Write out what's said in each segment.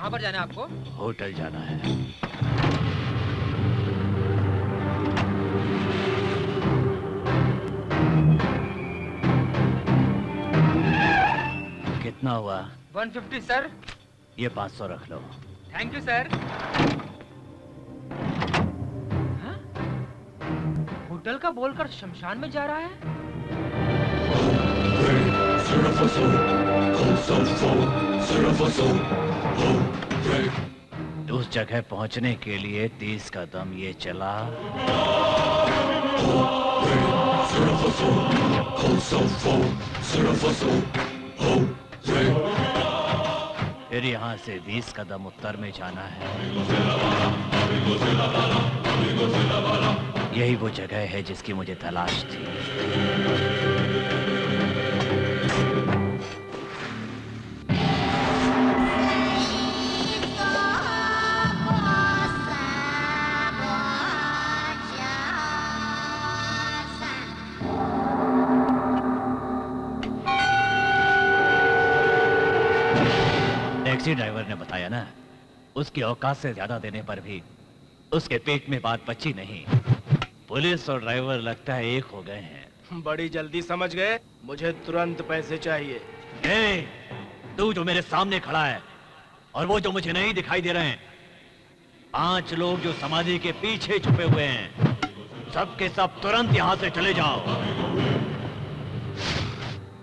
कहाँ पर जाना है आपको? होटल जाना है। कितना हुआ? 150 सर। ये 500 रख लो। Thank you sir. हाँ? होटल का बोलकर शमशान में जा रहा है? उस जगह पहुंचने के लिए 30 कदम ये चला, फिर यहाँ से 20 कदम उत्तर में जाना है। यही वो जगह है जिसकी मुझे तलाश थी। टैक्सी ड्राइवर ने बताया ना, उसकी औकात से ज्यादा देने पर भी उसके पेट में बात बची नहीं। पुलिस और ड्राइवर लगता है एक हो गए हैं। बड़ी जल्दी समझ गए, मुझे तुरंत पैसे चाहिए। ए, तू जो मेरे सामने खड़ा है और वो जो मुझे नहीं दिखाई दे रहे हैं, 5 लोग जो समाधि के पीछे छुपे हुए हैं, सबके सब तुरंत यहाँ से चले जाओ।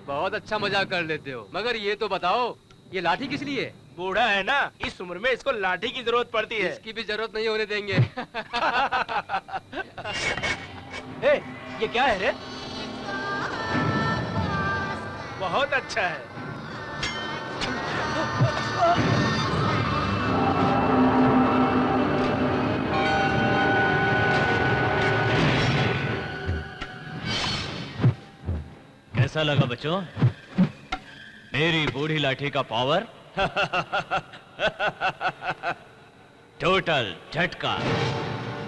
बहुत अच्छा मजाक कर लेते हो, मगर ये तो बताओ, ये लाठी किस लिए? बूढ़ा है ना, इस उम्र में इसको लाठी की जरूरत पड़ती है। इसकी भी जरूरत नहीं होने देंगे। ए, ये क्या है रे? बहुत अच्छा है। कैसा लगा बच्चों मेरी बूढ़ी लाठी का पावर? टोटल झटका।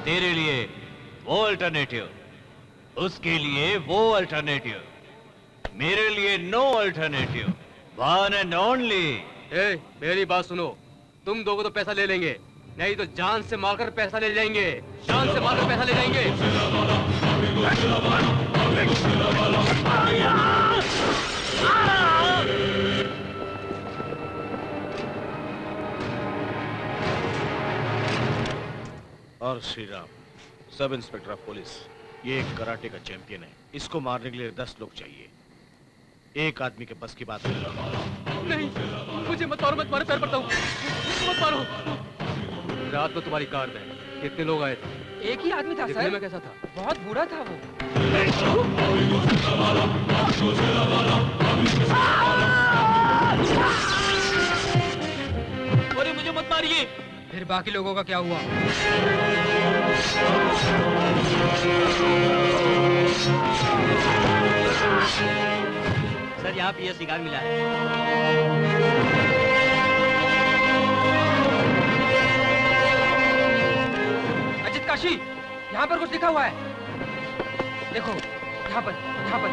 तेरे लिए वो अल्टरनेटिव, उसके लिए वो अल्टरनेटिव, मेरे लिए no alternative, one and only. मेरी बात सुनो, तुम दो को तो पैसा ले लेंगे, नहीं तो जान से मारकर पैसा ले जाएंगे। जान से मारकर पैसा ले जाएंगे। और Shri Ram, sub inspector of police, ये एक कराटे का चैंपियन है, इसको मारने के लिए 10 लोग चाहिए। एक आदमी के बस की बात नहीं, मुझे मत मारो, मत मारो, पैर पड़ता हूँ, मत मारो। रात को तुम्हारी कार में कितने लोग आए थे? एक ही आदमी था सर। दिखने में कैसा था? बहुत बूढ़ा था वो। अरे मुझे मत मारिए। फिर बाकी लोगों का क्या हुआ? सर यहाँ पे ये सिगार मिला है। अजित काशी, यहाँ पर कुछ लिखा हुआ है। देखो, यहाँ पर, यहाँ पर।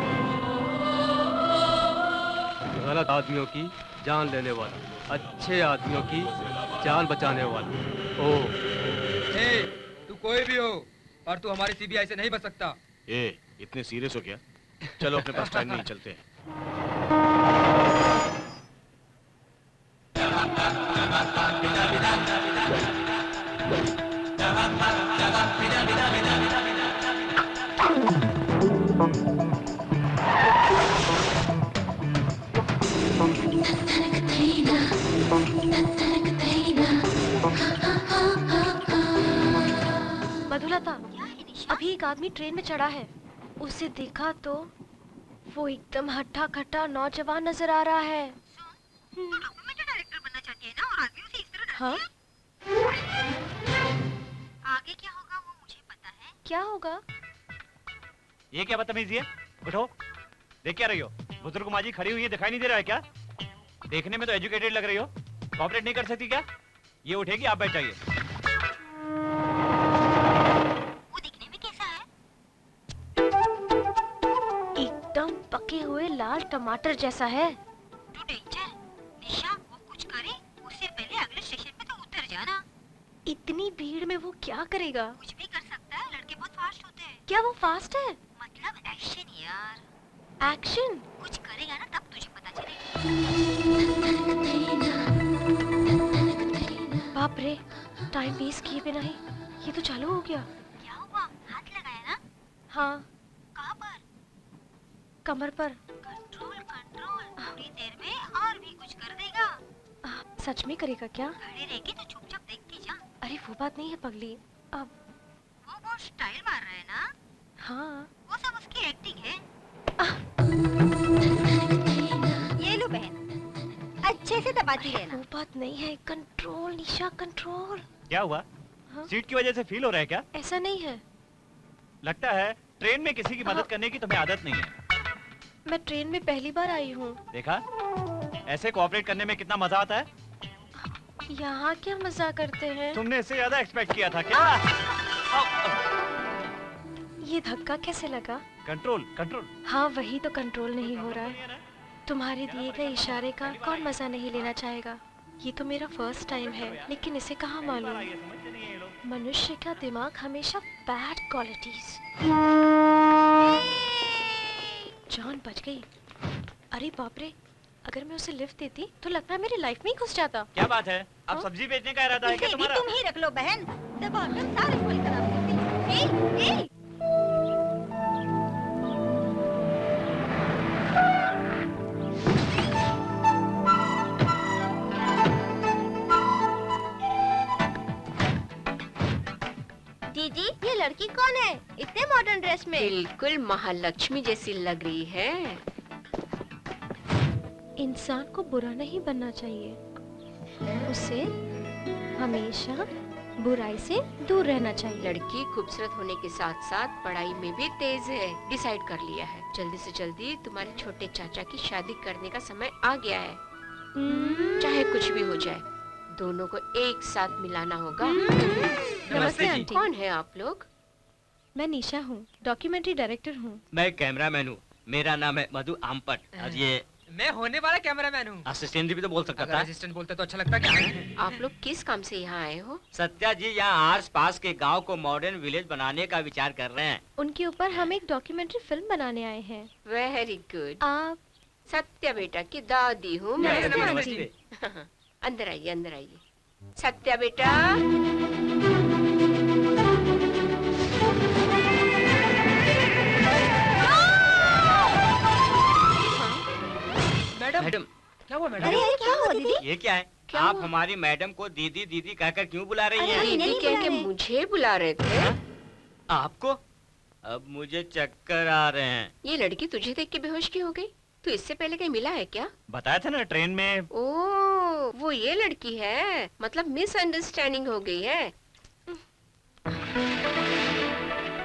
गलत आदमियों की जान लेने वाला, अच्छे आदमियों की जान बचाने वाला। ओ, तू कोई भी हो, पर तू हमारी सीबीआई से नहीं बच सकता। इतने सीरियस हो क्या? चलो अपने पास टाइम नहीं, चलते हैं। मधुलता, अभी एक आदमी ट्रेन में चढ़ा है, उसे देखा तो वो एकदम हट्टा कट्टा नौजवान नजर आ रहा है। डॉक्यूमेंट्री डायरेक्टर बनना चाहती है ना, और आदमियों से इस तरह डरती हाँ? है? आगे क्या होगा वो मुझे पता है। क्या होगा? ये क्या बदतमीजी है? उठो, देख क्या रही हो? बुजुर्ग माँ जी खड़ी हुई है, दिखाई नहीं दे रहा है क्या? देखने में तो एजुकेटेड लग रही हो, कोऑपरेट नहीं कर सकती क्या? ये उठेगी, आप बैठ जाइए। वो दिखने में कैसा है? एकदम पके हुए लाल टमाटर जैसा है। To danger. निशा, वो कुछ करे उससे पहले अगले स्टेशन इतनी भीड़ में वो क्या करेगा? कुछ भी कर सकता है, लड़के बहुत फास्ट होते हैं। क्या वो फास्ट है? मतलब एक्शन यार। एक्शन? कुछ करेगा ना तब तुझे पता चलेगा। बाप रे, टाइम वेस्ट किए बिना ही ये तो चालू हो गया। क्या हुआ? हाथ लगाया ना? हाँ, कहाँ पर? कमर पर। कंट्रोल कंट्रोल, थोड़ी देर में और भी कुछ कर देगा। सच में करेगा क्या? खड़े रह के तो चुपचाप देखती जा। अरे वो बात नहीं है पगली। अब वो बहुत स्टाइल मार रहा है ना? हाँ। वो सब उसकी एक्टिंग है। ये लो बहन, अच्छे से दबाती रहना। वो बात नहीं है। कंट्रोल निशा, कंट्रोल। क्या हुआ? हाँ? सीट की वजह से फील हो रहा है क्या? ऐसा नहीं है। लगता है ट्रेन में किसी की मदद करने की तुम्हें आदत नहीं है। मैं ट्रेन में पहली बार आई हूँ। देखा, ऐसे कोऑपरेट करने में कितना मजा आता है। यहाँ क्या मजा करते हैं? तुमने इससे ज्यादा एक्सपेक्ट किया था क्या? ये धक्का कैसे लगा? Control control. हाँ वही तो, कंट्रोल नहीं हो रहा है। तुम्हारे दिए गए इशारे का कौन मजा नहीं लेना चाहेगा? ये तो मेरा फर्स्ट टाइम है, लेकिन इसे कहाँ मालूम। मनुष्य का दिमाग हमेशा बैड क्वालिटीज। जान बच गई। अरे बाप रे, अगर मैं उसे लिफ्ट देती तो लगता है मेरी लाइफ में ही घुस जाता। क्या बात है? अब हाँ? सब्जी बेचने का इरादा है क्या इसे भी तुम्हारा? तुम ही रख लो बहन, दबाकर सारे फल खराब करती है। ए, दीदी, ये लड़की कौन है इतने मॉडर्न ड्रेस में? बिल्कुल महालक्ष्मी जैसी लग रही है। इंसान को बुरा नहीं बनना चाहिए, उसे हमेशा बुराई से दूर रहना चाहिए। लड़की खूबसूरत होने के साथ साथ पढ़ाई में भी तेज है। डिसाइड कर लिया है, जल्दी से जल्दी तुम्हारे छोटे चाचा की शादी करने का समय आ गया है। चाहे कुछ भी हो जाए, दोनों को एक साथ मिलाना होगा। नमस्ते आंटी। कौन है आप लोग? मैं निशा हूँ, डॉक्यूमेंट्री डायरेक्टर हूँ। मैं कैमरामैन हूँ, मेरा नाम है मधु आमपट। और ये मैं होने वाला कैमरामैन हूँ। असिस्टेंट भी तो बोल सकता अगर था। असिस्टेंट बोलते तो अच्छा लगता क्या? आप लोग किस काम से यहाँ आए हो? सत्या जी यहाँ आस पास के गांव को मॉडर्न विलेज बनाने का विचार कर रहे हैं। उनके ऊपर हम एक डॉक्यूमेंट्री फिल्म बनाने आए हैं। Very good. आप? सत्या बेटा की दादी हूँ मैं। नमस्ते, नमस्ते। अंदर आइए, अंदर आइए। सत्या बेटा, मैडम, क्या हुआ मैडम? अरे अरे क्या हुआ दीदी? ये क्या है? क्या आप हुआ? हमारी मैडम को दीदी दीदी कहकर क्यों बुला रही हैं? दीदी नहीं कह बुला के रहे। मुझे बुला रहे थे। आपको? अब मुझे चक्कर आ रहे हैं। ये लड़की तुझे देख के बेहोश क्यों हो गई? तू इससे पहले कहीं मिला है क्या? बताया था ना ट्रेन में। ओह, वो ये लड़की है। मतलब मिसअंडरस्टैंडिंग हो गई है।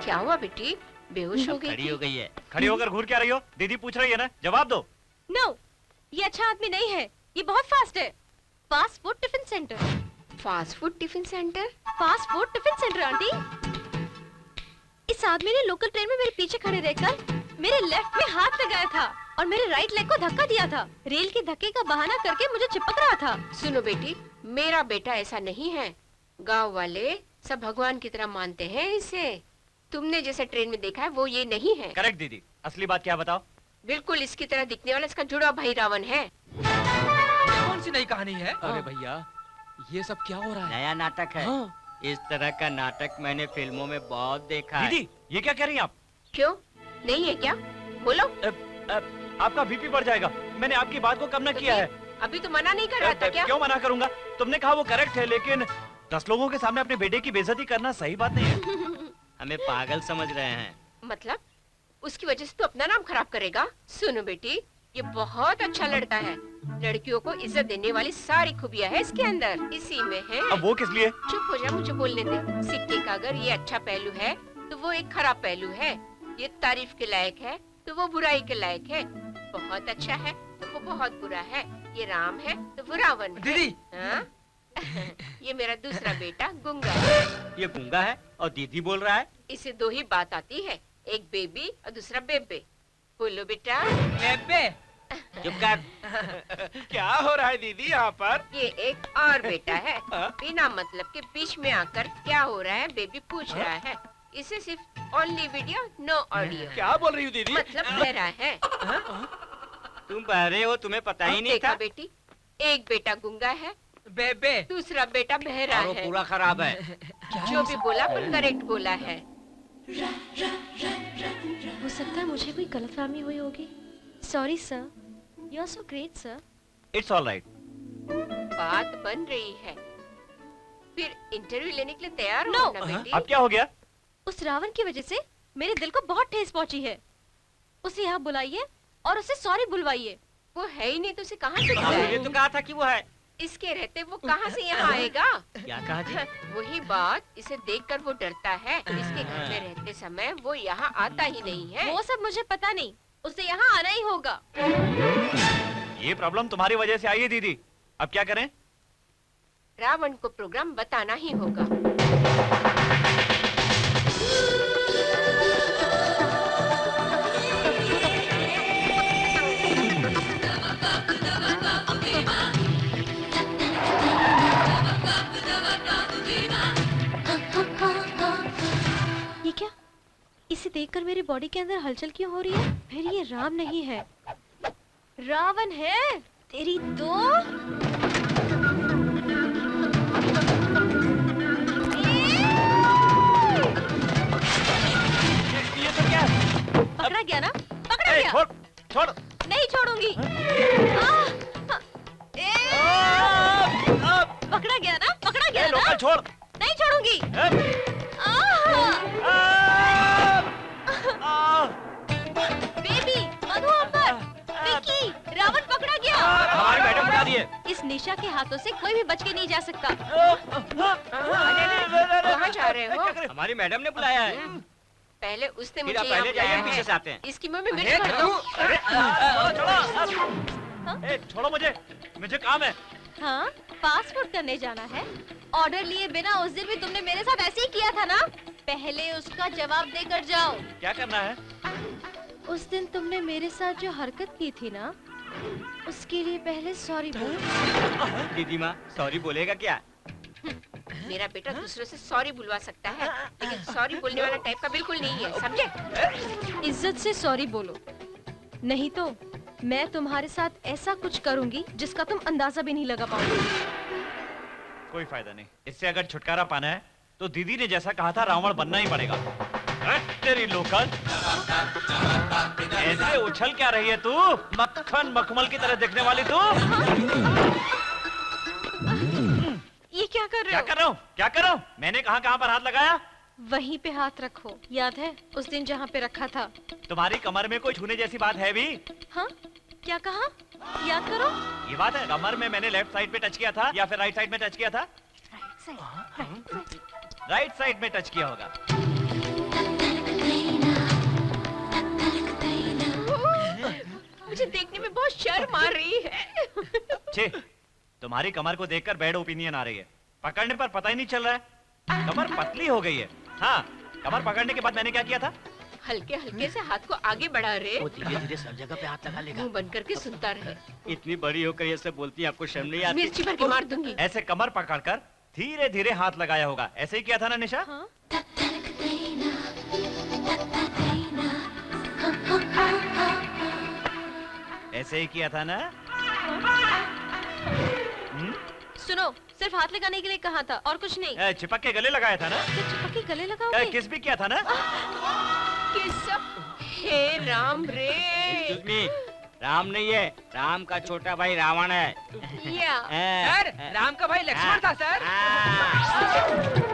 क्या हुआ बेटी? बेहोश हो अब गई खड़ी थी? हो गई है। खड़ी होकर घूर क्या रही हो? दीदी पूछ रही है ना, जवाब दो। नो, ये अच्छा आदमी नहीं है। ये बहुत फास्ट है। Fast food tiffin centre. Fast food tiffin centre? Fast food tiffin centre aunty. इस आदमी ने लोकल ट्रेन में मेरे पीछे खड़े रहकर मेरे लेफ्ट में हाथ लगाया था और मेरे राइट लेग को धक्का दिया था। रेल के धक्के का बहाना करके मुझे चिपक रहा था। सुनो बेटी, मेरा बेटा ऐसा नहीं है। गांव वाले सब भगवान की तरह मानते हैं इसे। तुमने जैसे ट्रेन में देखा है वो ये नहीं है। करेक्ट दीदी, असली बात क्या बताओ? बिल्कुल इसकी तरह दिखने वाला इसका जुड़ा भाई रावण है। कौन सी नई कहानी है? अरे भैया, ये सब क्या हो रहा है? नया नाटक है। हाँ। इस तरह का नाटक मैंने फिल्मों में बहुत देखा है। दीदी, ये क्या कह रही हैं आप? क्यों नहीं है क्या? बोलो। आपका बीपी बढ़ जाएगा। मैंने आपकी बात को कम न किया है। अभी तो मना नहीं कर रहा था क्या? क्यों मना करूंगा? तुमने कहा वो करेक्ट है, लेकिन 10 लोगों के सामने अपने बेटे की बेइज्जती करना सही बात नहीं है। हमें पागल समझ रहे हैं। मतलब उसकी वजह से तो अपना नाम खराब करेगा? सुनो बेटी, ये बहुत अच्छा लड़का है। लड़कियों को इज्जत देने वाली सारी खूबियां है इसके अंदर, इसी में है। अब वो किस लिए? चुप हो जा, मुझे बोलने दे। सिक्के का अगर ये अच्छा पहलू है तो वो एक खराब पहलू है। ये तारीफ के लायक है तो वो बुराई के लायक है। बहुत अच्छा है तो वो बहुत बुरा है। ये राम है तो वो रावण है। दीदी! हाँ? ये मेरा दूसरा बेटा गुंगा है। ये गूंगा है और दीदी बोल रहा है। इसे दो ही बात आती है, एक बेबी और दूसरा बेबे। बोलो बेटा। बेबे, चुप कर। क्या हो रहा है दीदी यहाँ पर? ये एक और बेटा है, बिना मतलब के बीच में आकर क्या हो रहा है बेबी पूछ रहा है। इसे सिर्फ ओनली वीडियो नो ऑडियो। क्या बोल रही हो दीदी? मतलब कह रहा है। तुम बहरे हो, तुम्हें पता ही नहीं देखा था। बेटी, एक बेटा गुंगा है, बेबे दूसरा बेटा बहरा और वो है। पूरा खराब है। जो भी बोला वो करेक्ट बोला है। हो सकता है मुझे कोई गलतफहमी हुई होगी। Sorry sir, you are so great sir. It's all right. बात बन रही है, फिर इंटरव्यू लेने के लिए तैयार हो No. ना बेटी। अब क्या हो गया? उस रावण की वजह से मेरे दिल को बहुत ठेस पहुंची है। उसे यहाँ बुलाइए और उसे सॉरी बुलवाइए। वो है ही नहीं तो उसे कहाँ से ये बुलाए? तो कहा था कि वो है। इसके रहते वो कहाँ से यहाँ आएगा? क्या कहा जी? वही बात, इसे देखकर वो डरता है। इसके घर में रहते समय वो यहाँ आता ही नहीं है। वो सब मुझे पता नहीं, उसे यहाँ आना ही होगा। ये प्रॉब्लम तुम्हारी वजह से आई है दीदी। अब क्या करें? रावण को प्रोग्राम बताना ही होगा। ये क्या? इसे देखकर मेरी बॉडी के अंदर हलचल क्यों हो रही है? फिर ये राम नहीं है, रावण है। तेरी दो ये तो क्या? पकड़ा गया ना? पकड़ा ए, गया। छोड़ छोड़। नहीं छोड़ूंगी। पकड़ा गया ना? पकड़ा गया ना? लोकल छोड़। नहीं छोड़ूंगी। बेबी, मधु अम्बर, विक्की, रावण पकड़ा गया। हमारी मैडम बता दिए। इस निशा के हाथों से कोई भी बच के नहीं जा सकता। कहाँ जा रहे हो? हमारी मैडम ने बुलाया है। पहले उसने फिर मुझे आप यहाँ पहले जाइए, बुलाया पीछे से आते है। हैं। इसकी मम्मी मेरे घर दो। ए, छोड़ो मुझे, मुझे काम है। हाँ, फास्ट फूड करने जाना है। ऑर्डर लिए बिना उस दिन भी तुमने मेरे साथ ऐसे ही किया था ना? पहले उसका जवाब देकर जाओ। क्या करना है? उस दिन तुमने मेरे साथ जो हरकत की थी ना, उसके लिए पहले सॉरी बोल। दीदी माँ सॉरी बोलेगा क्या? मेरा बेटा दूसरों से सॉरी बुलवा सकता है, लेकिन सॉरी बोलने वाला टाइप का बिल्कुल नहीं है, समझे? इज्जत से सॉरी बोलो, नहीं तो मैं तुम्हारे साथ ऐसा कुछ करूंगी जिसका तुम अंदाजा भी नहीं लगा पाओगे। कोई फायदा नहीं। इससे अगर छुटकारा पाना है तो दीदी ने जैसा कहा था रावण बनना ही पड़ेगा। तेरी लोकल ऐसे उछल क्या रही है तू? मक्खन मखमल की तरह दिखने वाली तू। ये क्या कर रहे क्या हो? कर रहा हूँ? क्या कर रहा हूँ? मैंने कहाँ पर हाथ लगाया? वहीं पे हाथ रखो। याद है उस दिन जहाँ पे रखा था? तुम्हारी कमर में कोई छूने जैसी बात है भी? हाँ, क्या कहा? याद करो। ये बात है, कमर में मैंने लेफ्ट साइड पे टच किया था या फिर राइट साइड में टच किया था? राइट साइड में टच किया होगा। मुझे देखने में बहुत शर्म आ रही है। छे, तुम्हारी कमर को देखकर बैड ओपिनियन आ रही है। पकड़ने पर पता ही नहीं चल रहा है। कमर पतली हो गई है। हाँ, कमर पकड़ने के बाद मैंने क्या किया था? हल्के हल्के से हाथ को आगे बढ़ा रहे। वो धीरे धीरे सब जगह पे हाथ लगा लेगा। मुंह बंद करके सुनता रहे। इतनी बड़ी होकर ये सब बोलती है, आपको शर्म नहीं आती? मिर्ची भर के मार दूंगी। ऐसे कमर पकड़कर धीरे धीरे हाथ लगाया होगा। ऐसे ही किया था ना निशा? हाँ? ऐसे ही किया था ना? सुनो, सिर्फ हाथ लगाने के लिए कहा था और कुछ नहीं। चिपक के गले लगाया था ना? तो चिपक के गले लगाओगे? किस भी किया था ना? हे राम रे। Excuse me, राम नहीं है, राम का छोटा भाई रावण है। या सर, राम का भाई लक्ष्मण था सर।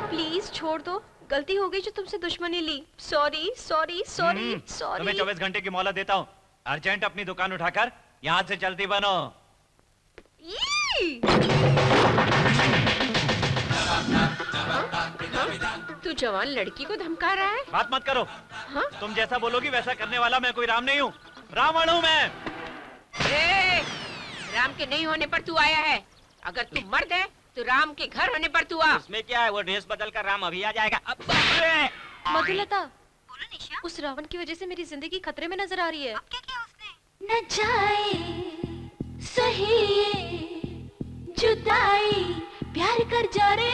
प्लीज छोड़ दो, गलती हो गई जो तुमसे दुश्मनी ली। Sorry sorry sorry sorry. तुम्हें 24 घंटे की मोहलत देता हूँ। अर्जेंट अपनी दुकान उठाकर यहाँ से चलती बनो। तू जवान लड़की को धमका रहा है? बात मत करो। हाँ? तुम जैसा बोलोगी वैसा करने वाला मैं कोई राम नहीं हूँ, रावण हूँ मैं। ए, राम के नहीं होने पर तू आया है। अगर तू मर्द है तो राम के घर होने पर तू आ। उसमें क्या है, वो ड्रेस बदल कर राम अभी आ जाएगा। मधुलता, बोलो निशा, उस रावण की वजह से मेरी जिंदगी खतरे में नजर आ रही है। अब क्या किया उसने? न जाए सही ये जुदाई, प्यार कर जा रे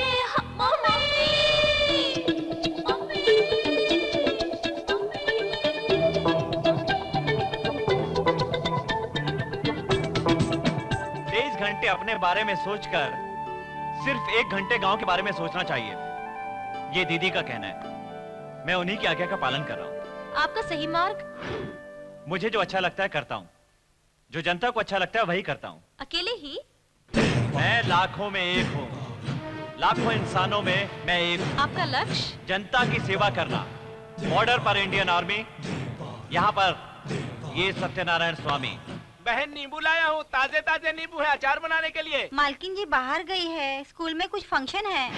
घंटे अपने बारे में सोचकर सिर्फ 1 घंटे गांव के बारे में सोचना चाहिए, ये दीदी का कहना है। मैं उन्हीं की आज्ञा का पालन कर रहा हूँ। आपका सही मार्ग? मुझे जो अच्छा लगता है करता हूँ, जो जनता को अच्छा लगता है वही करता हूँ। अकेले ही? मैं लाखों में एक हूँ, लाखों इंसानों में मैं एक हूँ। आपका लक्ष्य? जनता की सेवा करना। बॉर्डर पर इंडियन आर्मी, यहाँ पर ये सत्यनारायण स्वामी। बहन नींबू लाया हूँ, ताजे ताजे नींबू है अचार बनाने के लिए। मालकिन जी बाहर गई है, स्कूल में कुछ फंक्शन है।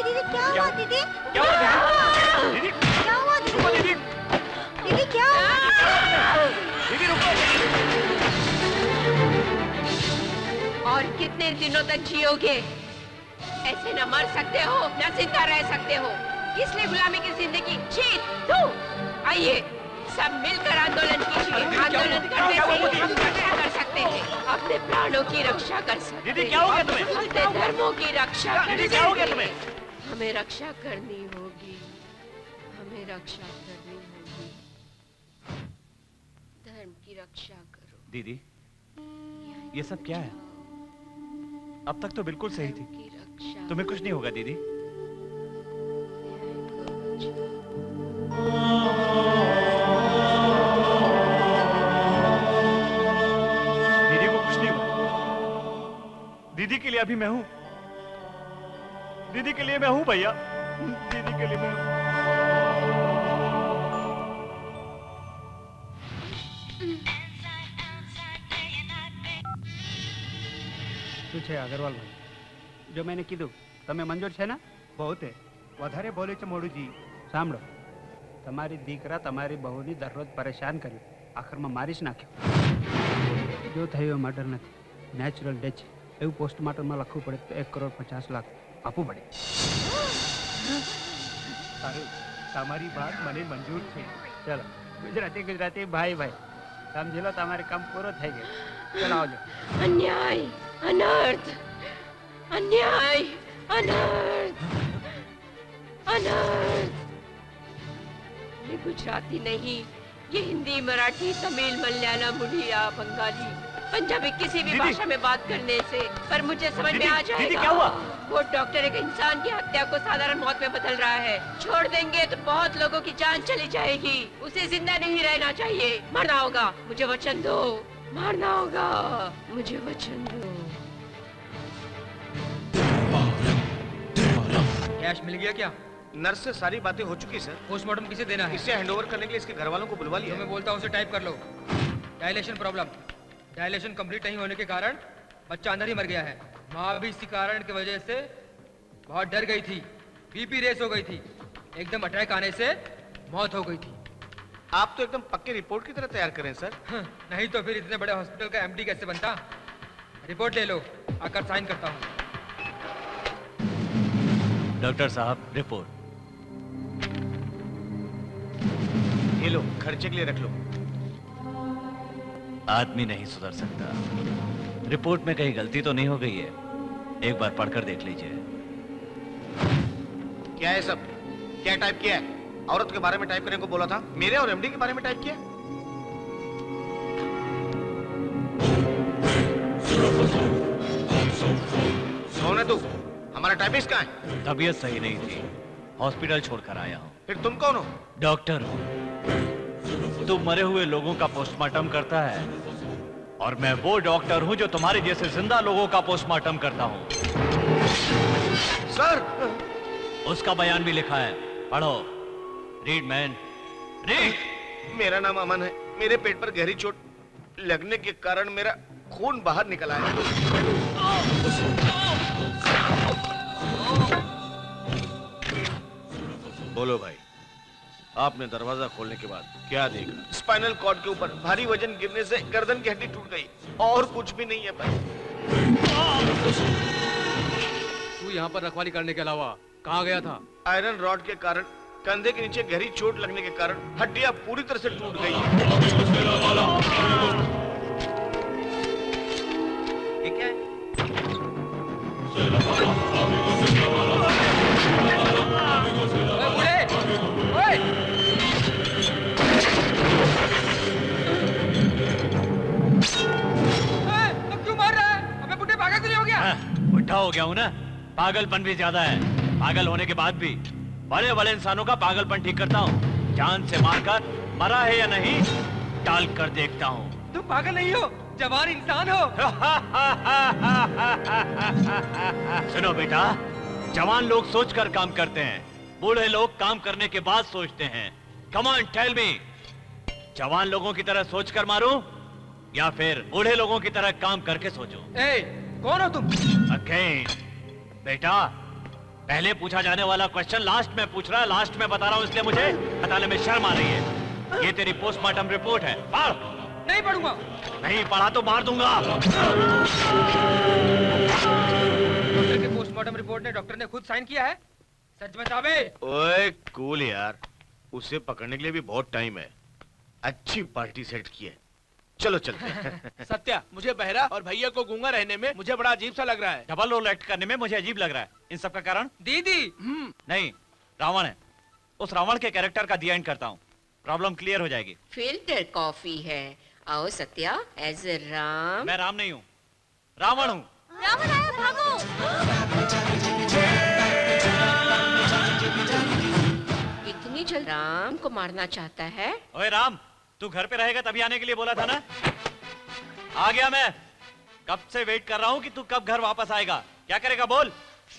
दीदी क्या हुआ दीदी? क्या हुआ दीदी? क्या हुआ दीदी? दीदी क्या हुआ? दीदी रुको। और कितने दिनों तक जियोगे? ऐसे न मर सकते हो न जिंदा रह सकते हो। इसलिए गुलामी की जिंदगी छी तू। आइए सब मिलकर आंदोलन कीजिए। आंदोलन करने से हम रक्षा कर सकते हैं, अपने प्राणों की रक्षा कर सकते हैं। दीदी क्या हो गया तुम्हें? अपने धर्मों की रक्षा कर दीदी क्या हो गया तुम्हें? हमें रक्षा करनी होगी, हमें रक्षा करनी होगी। धर्म की रक्षा करो। दीदी ये सब क्या है? अब तक तो बिल्कुल सही थी। की रक्षा तुम्हें कुछ नहीं होगा दीदी? दीदी को कुछ नहीं हुआ। दीदी के लिए अभी मैं हूं। दीदी के लिए मैं हूं भैया। दीदी के लिए मैं हूं। શું છે અગરવાલ ભાઈ? જો મેને કીધું તમે મંજૂર છે ને? બહુ તે વધારે બોલે છે મોડુજી. સાંભળો, તમારી દીકરા તમારી બહુની દરરોજ પરેશાન કર્યું, આખરમાં મારી જ નાખ્યો. જો થયું મર્ડર નથી, નેચરલ ડેથ છે. એવું પોસ્ટમોર્ટમમાં લખવું પડે તો 1,50,00,000 આપવું પડે. સારું, તમારી વાત મને મંજૂર છે. ચલો ગુજરાતી ગુજરાતી ભાઈ ભાઈ સમજી લો, તમારે કામ પૂરો થઈ ગયો. ચલો આવજો. अन्याय, अनर्थ, अन्याय, अनर्थ, अनर्थ। ये गुजराती नहीं, ये हिंदी, मराठी, तमिल, मलयालम, उड़िया, बंगाली, पंजाबी, किसी भी भाषा में बात करने से पर मुझे समझ में आ जाएगा। दीदी क्या हुआ? वो डॉक्टर एक इंसान की हत्या को साधारण मौत में बदल रहा है। छोड़ देंगे तो बहुत लोगों की जान चली जाएगी। उसे जिंदा नहीं रहना चाहिए, मरना होगा। मुझे वचन दो, मारना होगा। मुझे वचन दो। कैश मिल गया क्या? नर्स से सारी बातें हो चुकी सर। पोस्टमार्टम किसे देना है? इसे हैंडओवर करने के लिए इसके घर वालों को बुलवा जो लिया। मैं बोलता हूँ उसे टाइप कर लो। डायलेशन प्रॉब्लम, डायलेशन कंप्लीट नहीं होने के कारण बच्चा अंदर ही मर गया है। माँ भी इसी कारण की वजह से बहुत डर गई थी, बीपी रेस हो गई थी, एकदम अटैक आने से मौत हो गई थी। आप तो एकदम पक्के रिपोर्ट की तरह तैयार करें सर। नहीं तो फिर इतने बड़े हॉस्पिटल का एमडी कैसे बनता? रिपोर्ट ले लो, आकर साइन करता हूँ। डॉक्टर साहब रिपोर्ट। ये लो, खर्चे के लिए रख लो। आदमी नहीं सुधर सकता। रिपोर्ट में कहीं गलती तो नहीं हो गई है? एक बार पढ़कर देख लीजिए। क्या है सब? क्या टाइप किया है? औरत के बारे में टाइप करने को बोला था, मेरे और एमडी के बारे में टाइप किया। कौन है तू? हमारा टाइपिस्ट कहाँ है? तबीयत सही नहीं थी, हॉस्पिटल छोड़कर आया हूँ। फिर तुम कौन हो? डॉक्टर हूँ। तू मरे हुए लोगों का पोस्टमार्टम करता है और मैं वो डॉक्टर हूँ जो तुम्हारे जैसे जिंदा लोगों का पोस्टमार्टम करता हूँ। सर, उसका बयान भी लिखा है, पढ़ो। Read man, read. मेरा नाम अमन है। मेरे पेट पर गहरी चोट लगने के कारण मेरा खून बाहर निकला है। बोलो भाई, आपने दरवाजा खोलने के बाद क्या देखा? स्पाइनल कॉर्ड के ऊपर भारी वजन गिरने से गर्दन की हड्डी टूट गई, और कुछ भी नहीं है भाई। तू यहाँ पर रखवाली करने के अलावा कहाँ गया था? आयरन रॉड के कारण कंधे के नीचे गहरी चोट लगने के कारण हड्डियां पूरी तरह से टूट गई हैं। ये क्या है? बूढ़े! ओए! तुम क्यों मार रहा है? अबे बुड्ढे पागल तो नहीं हो गया? बुढ़ा हो गया हूँ ना, पागलपन भी ज्यादा है। पागल होने के बाद भी बड़े बड़े इंसानों का पागलपन ठीक करता हूँ। जान से मारकर मरा है या नहीं टाल कर देखता हूँ। तुम पागल नहीं हो, जवान इंसान हो। सुनो बेटा, जवान लोग सोचकर काम करते हैं, बूढ़े लोग काम करने के बाद सोचते हैं। कम ऑन टेल मी, जवान लोगों की तरह सोचकर मारूं या फिर बूढ़े लोगों की तरह काम करके सोचूं? ए, कौन हो तुम? अगेन बेटा, पहले पूछा जाने वाला क्वेश्चन लास्ट में पूछ रहा है। लास्ट में बता रहा हूं, इसलिए मुझे बताने में शर्म आ रही है। ये तेरी पोस्टमार्टम रिपोर्ट है, पढ़। नहीं पढ़ूंगा। नहीं पढ़ा तो मार दूंगा। डॉक्टर के पोस्टमार्टम रिपोर्ट ने डॉक्टर ने खुद साइन किया है। सच बता बे। ओए कूल यार, उसे पकड़ने के लिए भी बहुत टाइम है। अच्छी पार्टी सेट की है, चलो चलते हैं। सत्या, मुझे बहरा और भैया को गूंगा रहने में मुझे बड़ा अजीब सा लग रहा है। डबल रोल एक्ट करने में मुझे अजीब लग रहा है। इन सब का कारण दीदी। नहीं, रावण है। उस रावण के कैरेक्टर का दी एंड करता हूँ, प्रॉब्लम क्लियर हो जाएगी। फिल्टर कॉफी है। आओ सत्या, एज ए राम। मैं राम नहीं हूँ, रावण हूँ। रावण आया, भागो। इतनी जल्द राम को मारना चाहता है? ओए राम, तू घर पे रहेगा तभी आने के लिए बोला था ना? आ गया मैं। कब से वेट कर रहा हूँ कि तू कब घर वापस आएगा। क्या करेगा बोल?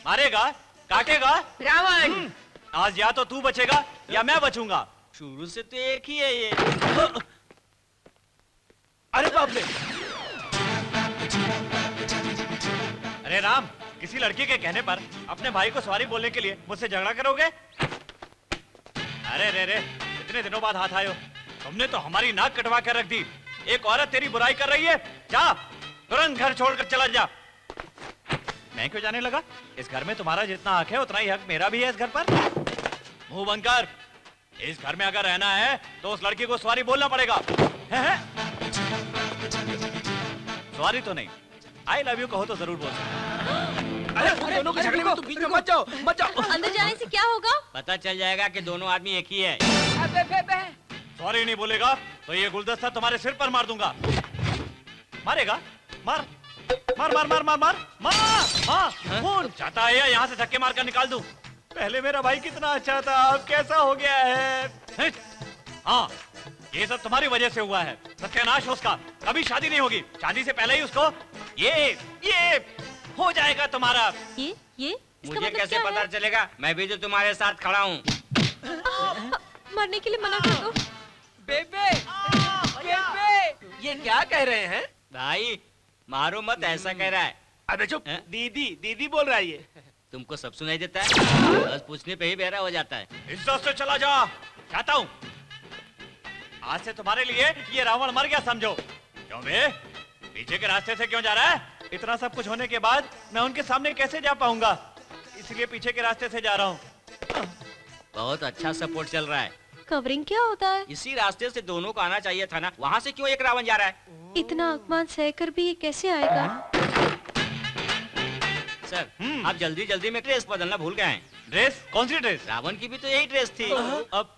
मारेगा? काटेगा? रावण! आज या तो तू बचेगा या मैं बचूंगा। शुरू से तो एक ही है ये। अरे बाप रे! अरे राम, किसी लड़की के कहने पर अपने भाई को सॉरी बोलने के लिए मुझसे झगड़ा करोगे? अरे रे रे, इतने दिनों बाद हाथ आए हो। तुमने तो हमारी नाक कटवा कर रख दी। एक औरत तेरी बुराई कर रही है, जा तुरंत घर छोड़कर चला जा। मैं क्यों जाने लगा? इस घर में तुम्हारा जितना हक है उतना ही हक मेरा भी है इस घर पर। मुंह बंद कर। इस घर में अगर रहना है तो उस लड़की को सॉरी बोलना पड़ेगा। सॉरी तो नहीं, आई लव यू कहो तो जरूर बोल सकते। अरे उन दोनों के झगड़े में तुम बीच में मत जाओ, मत जाओ। अंदर जाने से क्या होगा? पता चल जाएगा कि दोनों आदमी एक ही है। सॉरी नहीं बोलेगा तो ये गुलदस्ता तुम्हारे सिर पर मार दूंगा। मारेगा? मार मार मार मार मार मार मार। खून चाहता है यहाँ से धक्के मारकर निकाल दूं। पहले मेरा भाई कितना अच्छा था, अब कैसा हो गया है। हाँ, ये सब तुम्हारी वजह से हुआ है। सत्यानाश हो उसका, कभी शादी नहीं होगी। शादी से पहले ही उसको ये हो जाएगा तुम्हारा। ये मुझे कैसे पता चलेगा? मैं भी तो तुम्हारे साथ खड़ा हूँ। मरने के लिए मना कर दो। बेबे, बेबे, ये क्या कह रहे हैं? भाई मारो मत, ऐसा कह रहा है। अबे चुप, दीदी दीदी बोल रहा है ये। तुमको सब सुनाई देता है, बस पूछने पे ही बहरा हो जाता है। इज्जत से चला जा, चाहता हूँ। आज से तुम्हारे लिए ये रावण मर गया समझो। क्यों बे? पीछे के रास्ते से क्यों जा रहा है? इतना सब कुछ होने के बाद मैं उनके सामने कैसे जा पाऊंगा, इसलिए पीछे के रास्ते से जा रहा हूँ। बहुत अच्छा सपोर्ट चल रहा है। कवरिंग क्या होता है? इसी रास्ते से दोनों को आना चाहिए था ना, वहाँ से क्यों एक रावण जा रहा है? इतना अपमान सहकर भी ये कैसे आएगा? सर, आप जल्दी जल्दी में ड्रेस बदलना भूल गए हैं। ड्रेस? कौन सी ड्रेस? रावण की भी तो यही ड्रेस थी। अब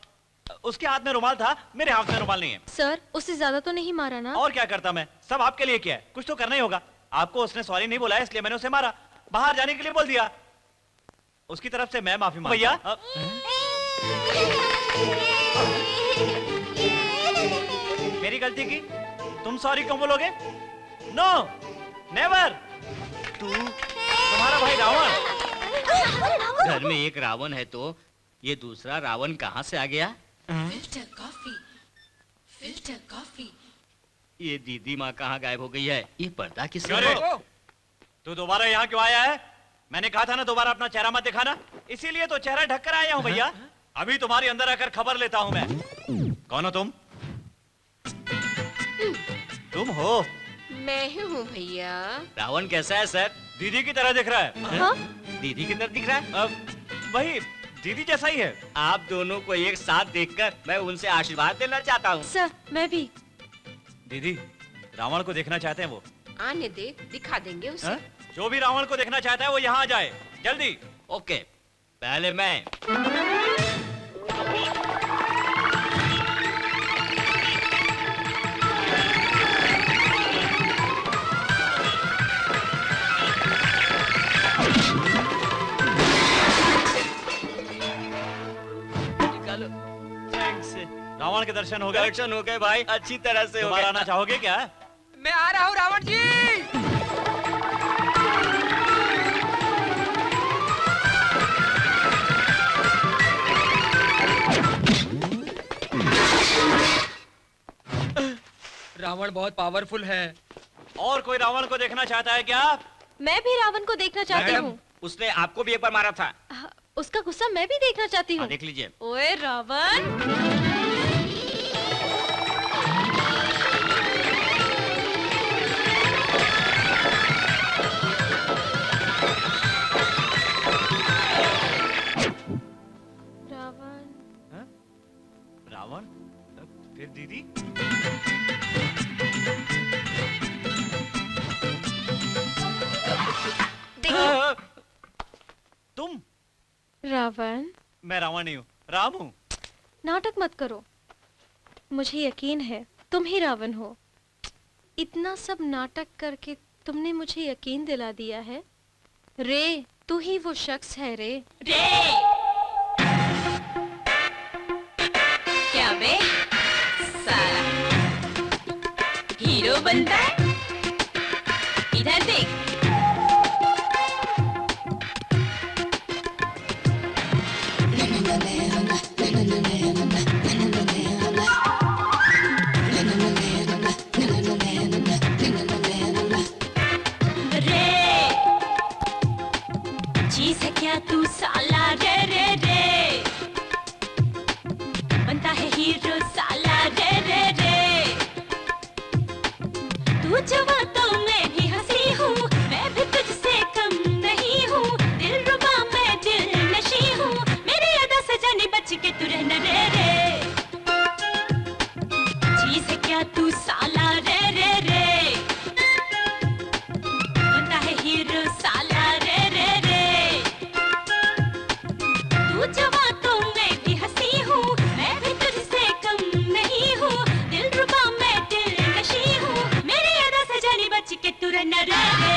उसके हाथ में रुमाल था, मेरे हाथ में रुमाल नहीं है। सर, उससे ज्यादा तो नहीं मारा ना? और क्या करता मैं, सब आपके लिए किया है, कुछ तो करना ही होगा। आपको उसने सॉरी नहीं बोला इसलिए मैंने उसे मारा, बाहर जाने के लिए बोल दिया। उसकी तरफ से मैं माफी मांगता हूं। भैया मेरी गलती की, तुम सॉरी क्यों बोलोगे? No never. तुम्हारा भाई रावण। घर में एक रावण है तो ये दूसरा रावण कहाँ से आ गया? Filter coffee. ये दीदी माँ कहाँ गायब हो गई है? ये पर्दा किसने? अरे तू दोबारा यहाँ क्यों आया है? मैंने कहा था ना दोबारा अपना चेहरा मत दिखाना, इसीलिए तो चेहरा ढक कर आया हूँ भैया। अभी तुम्हारे अंदर आकर खबर लेता हूं मैं। कौन हो तुम? तुम हो? मैं ही हूँ भैया। रावण कैसा है सर? दीदी की तरह दिख रहा है। हाँ? दीदी की तरह दिख रहा है? वही दीदी जैसा ही है। आप दोनों को एक साथ देखकर मैं उनसे आशीर्वाद लेना चाहता हूँ। सर मैं भी। दीदी रावण को देखना चाहते हैं वो। आने दे, दिखा देंगे उसे। जो भी रावण को देखना चाहता है वो यहाँ आ जाए जल्दी। ओके, पहले मैं। रावण के दर्शन हो गए? दर्शन हो गए भाई, अच्छी तरह से हो गए। आना चाहोगे क्या? मैं आ रहा हूँ रावण जी। रावण बहुत पावरफुल है। और कोई रावण को देखना चाहता है क्या? मैं भी रावण को देखना चाहती हूँ। उसने आपको भी एक बार मारा था। उसका गुस्सा मैं भी देखना चाहती हूँ। देख लीजिए। ओए रावण। रावण? फिर दीदी? तुम? रावण? मैं रावण नहीं हूँ, राम हूँ। नाटक मत करो, मुझे यकीन है तुम ही रावण हो। इतना सब नाटक करके तुमने मुझे यकीन दिला दिया है। रे, तू ही वो शख्स है रे। रे! क्या बे? साला हीरो बनता है? इधर देख। चीज है क्या तू साला? रे रे रे बनता है हीरो साला। रे रे रे तू जवा तो मैं भी हंसी हूँ, मैं भी तुझसे कम नहीं हूँ। दिलरुबा मैं दिल नशी हूँ, मेरी अदा से जाने बच के तू रहना। रे रे चीज है क्या तू साला? रे रे रे बनता है हीरो साला। रे रे रे तू जवा तो मैं भी हंसी हूँ, मैं भी तुझसे कम नहीं हूँ। दिलरुबा मैं दिल नशी हूँ, मेरी अदा से जाने बच के तू रहना। रे रे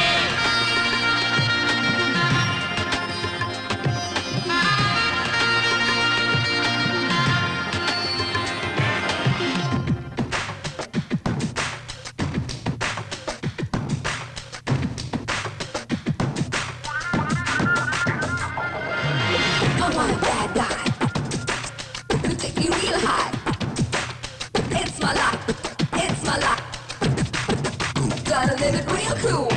I'm a bad guy. You take me real high. It's my life. It's my life. Gotta live it real cool.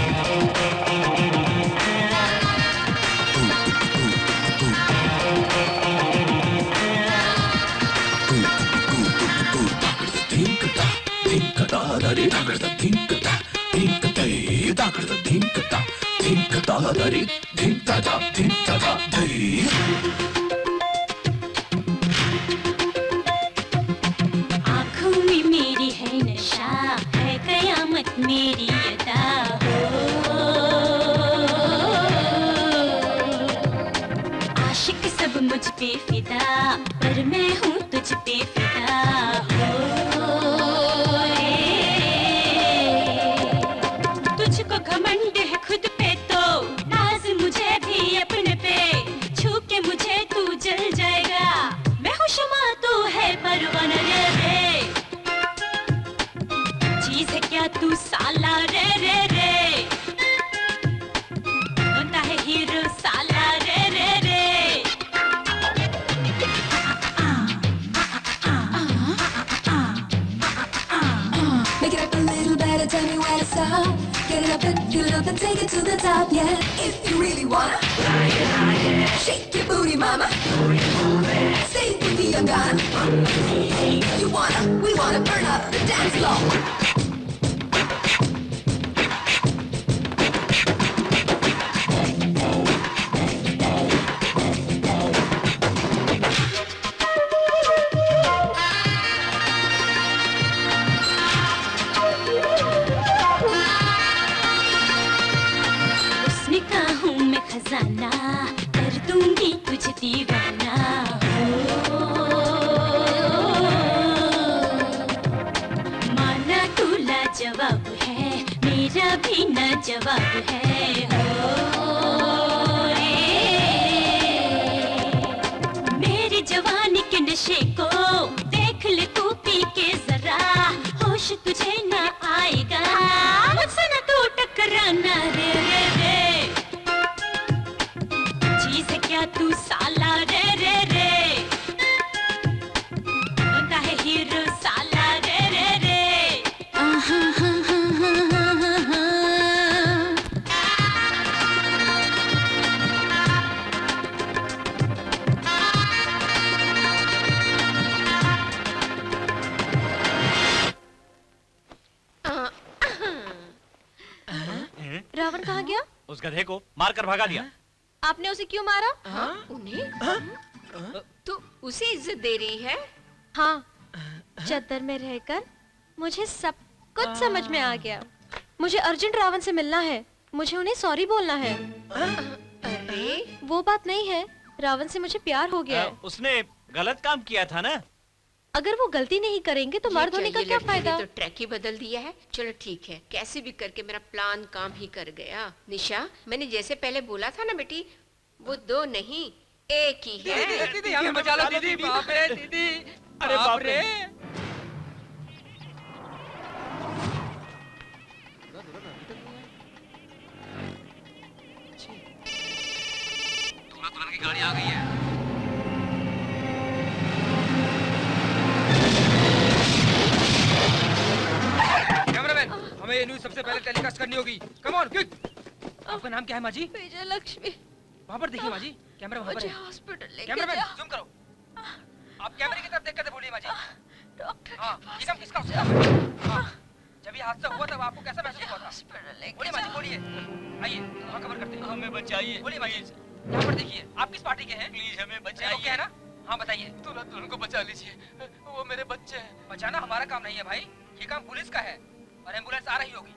आँखों में मेरी है नशा, है कयामत मेरी अदा हो। आशिक सब मुझ पे फिदा, पर मैं हूँ तुझ पे फिदा हो। तुझको घमंड है खुद पे तो नाज मुझे भी अपने पे। छू के मुझे तू जल जाएगा, मैं हूँ शमा तू है परवाना। रे रे चीज है क्या तू साला? रे रे रे बनता है हीरो साला। रे रे रे Make it up a little better, tell me where to stop. Get it up and get it up and take it to the top, yeah. If you really wanna, shake your booty, mama. Stay gun gun. We wanna burn up the dance floor. उसने कहा हूँ मैं खजाना, कर दूंगी तुझे दीवाना। माना तू लाजवाब है, मेरा भी ना जवाब है। मेरी जवानी के नशे को देख ले तू पी के जरा, होश तुझे ना आएगा, मुझसे ना तू टकराना रे रे रे। चीज है क्या तू साला रे रे रे, होता है हीरो साला रे रे रे। आहा हा हा हा हा हा। रावण कहाँ गया? उस गधे को मारकर भगा दिया। आपने उसे क्यों मारा? उन्हें? तू उसे इज्जत दे रही है? हाँ, चद्दर में रहकर मुझे सब कुछ समझ में आ गया। मुझे अर्जेंट रावण से मिलना है, मुझे उन्हें सॉरी बोलना है। अरे वो बात नहीं है, रावण से मुझे प्यार हो गया है। उसने गलत काम किया था ना। अगर वो गलती नहीं करेंगे तो मर्द होने का क्या फायदा? तो ट्रैक ही बदल दिया है। चलो ठीक है, कैसे भी करके मेरा प्लान काम ही कर गया। निशा, मैंने जैसे पहले बोला था ना बेटी, वो दो नहीं एक ही है। दीदी हमें बचा लो दीदी। बाप रे दीदी, अरे बाप रे। दूल्हा की गाड़ी आ गई है। कैमरामैन, हमें ये न्यूज़ सबसे पहले टेलीकास्ट करनी होगी। Come on quick. आपका नाम क्या है माजी? विजय लक्ष्मी। वहाँ पर देखिए माजी, कैमरा वहाँ पर मुझे है। हॉस्पिटल लेके कैमरामैन जाओ। जूम करो। आप कैमरे की तरफ देख कर बोलिए माजी। डॉक्टर हाँ, ये नाम किसका? हाँ, जब ये हादसा हुआ तब आपको कैसा महसूस हुआ था? बोलिए माजी, बोलिए। आइए, वहाँ कवर करते हैं। हमें बचाइए। बोलिए माजी। यहाँ पर देखिए, आप किस पार्टी के हैं? प्लीज हमें बचाइए। क्या है ना? हाँ बताइए। दुल्हन को बचा लीजिए, वो मेरे बच्चे हैं। बचाना हमारा काम नहीं है भाई, ये काम पुलिस का है और एम्बुलेंस आ रही होगी।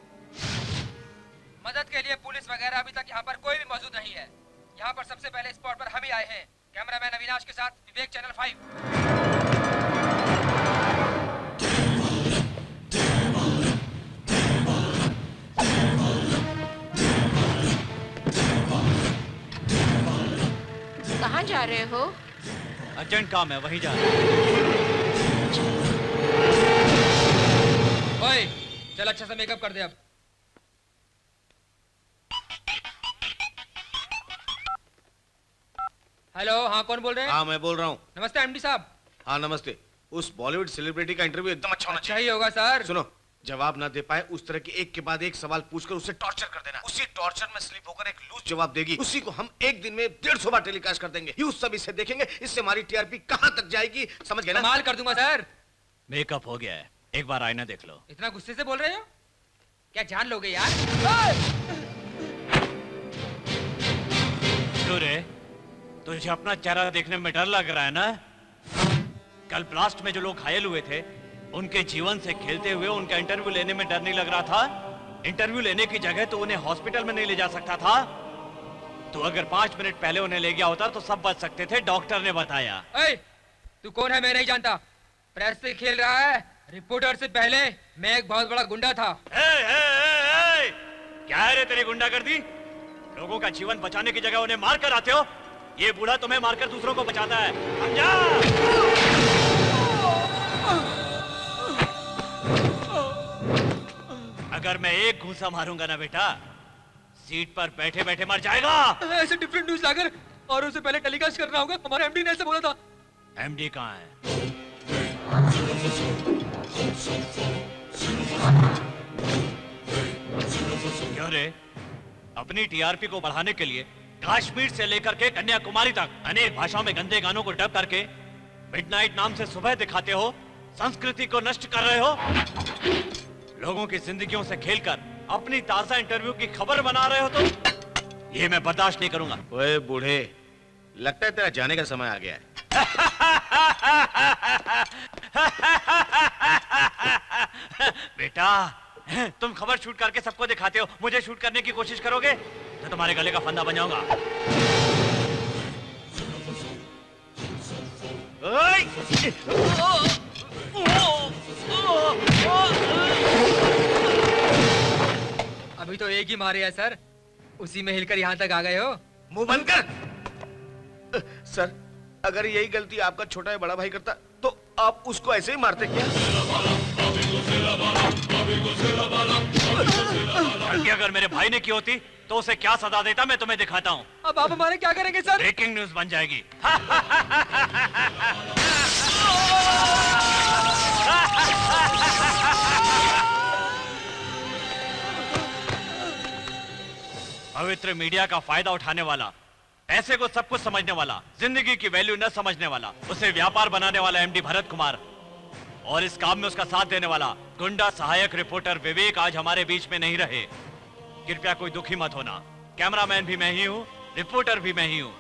मदद के लिए पुलिस वगैरह अभी तक यहाँ पर कोई भी मौजूद नहीं है। यहाँ पर सबसे पहले स्पॉट पर हम ही आए हैं। कैमरामैन अविनाश के साथ विवेक, चैनल 5। कहाँ जा रहे हो? अर्जेंट काम है, वहीं जा रहे हैं। ओए, चल अच्छा सा मेकअप कर दे अब। हेलो, हाँ कौन बोल रहे हैं? हाँ मैं बोल रहा हूँ। नमस्ते एमडी साहब। हाँ नमस्ते। उस बॉलीवुड सेलिब्रिटी का इंटरव्यू एकदम अच्छा होना चाहिए। होगा सर। सुनो, जवाब ना दे पाए उस तरह के एक के बाद एक सवाल पूछकर उसे टॉर्चर कर देना। उसी टॉर्चर में स्लिप होकर एक लूज जवाब देगी, उसी को हम एक दिन में 150 बार टेलीकास्ट कर देंगे। यूथ सब इसे देखेंगे, इससे हमारी टीआरपी कहाँ तक जाएगी, समझ गए ना? कमाल कर दूंगा सर। मेकअप हो गया है, एक बार आईना देख लो। इतना गुस्से से बोल रहे हो? क्या जान लोगे यार? क्यों रे, तुझे अपना चेहरा देखने में डर लग रहा है ना? कल ब्लास्ट में जो लोग घायल हुए थे, उनके जीवन से खेलते हुए उनका इंटरव्यू लेने में डर नहीं लग रहा था? इंटरव्यू लेने की जगह तो उन्हें हॉस्पिटल में नहीं ले जा सकता था? तो अगर 5 मिनट पहले उन्हें ले गया होता तो सब बच सकते थे, डॉक्टर ने बताया। तू कौन है मैं नहीं जानता। प्रेस से खेल रहा है, रिपोर्टर से पहले मैं एक बहुत बड़ा गुंडा था। क्या है रे तेरी गुंडागर्दी? लोगों का जीवन बचाने की जगह उन्हें मार कर आते हो। ये बूढ़ा तुम्हें मारकर दूसरों को बचाता है, समझा? अगर मैं एक घूंसा मारूंगा ना बेटा, सीट पर बैठे बैठे मर जाएगा। ऐसे डिफरेंट न्यूज़ लाकर और उसे पहले टेलीकास्ट करना होगा। हमारे एमडी ने ऐसे बोला था। एमडी कहाँ है? क्यों रे, अपनी टीआरपी को बढ़ाने के लिए कश्मीर से लेकर के कन्याकुमारी तक अनेक भाषाओं में गंदे गानों को डब करके मिडनाइट नाम से सुबह दिखाते हो, संस्कृति को नष्ट कर रहे हो, लोगों की जिंदगियों से खेलकर अपनी ताजा इंटरव्यू की खबर बना रहे हो, तो ये मैं बर्दाश्त नहीं करूंगा। ओए बूढ़े, लगता है तेरा जाने का समय आ गया है। बेटा, तुम खबर शूट करके सबको दिखाते हो, मुझे शूट करने की कोशिश करोगे तो तुम्हारे गले का फंदा बन जाऊंगा। अभी तो एक ही मारे है सर, उसी में हिलकर यहाँ तक आ गए हो। मुंह बंद कर। सर, अगर यही गलती आपका छोटा या बड़ा भाई करता तो आप उसको ऐसे ही मारते क्या? गलती अगर मेरे भाई ने की होती तो उसे क्या सजा देता, मैं तुम्हें दिखाता हूँ। अब आप हमारे क्या करेंगे सर? ब्रेकिंग न्यूज बन जाएगी। पवित्र मीडिया का फायदा उठाने वाला, पैसे को सब कुछ समझने वाला, जिंदगी की वैल्यू न समझने वाला, उसे व्यापार बनाने वाला एमडी भरत कुमार और इस काम में उसका साथ देने वाला गुंडा सहायक रिपोर्टर विवेक आज हमारे बीच में नहीं रहे। कृपया कोई दुखी मत होना। कैमरामैन भी मैं ही हूँ, रिपोर्टर भी मैं ही हूँ।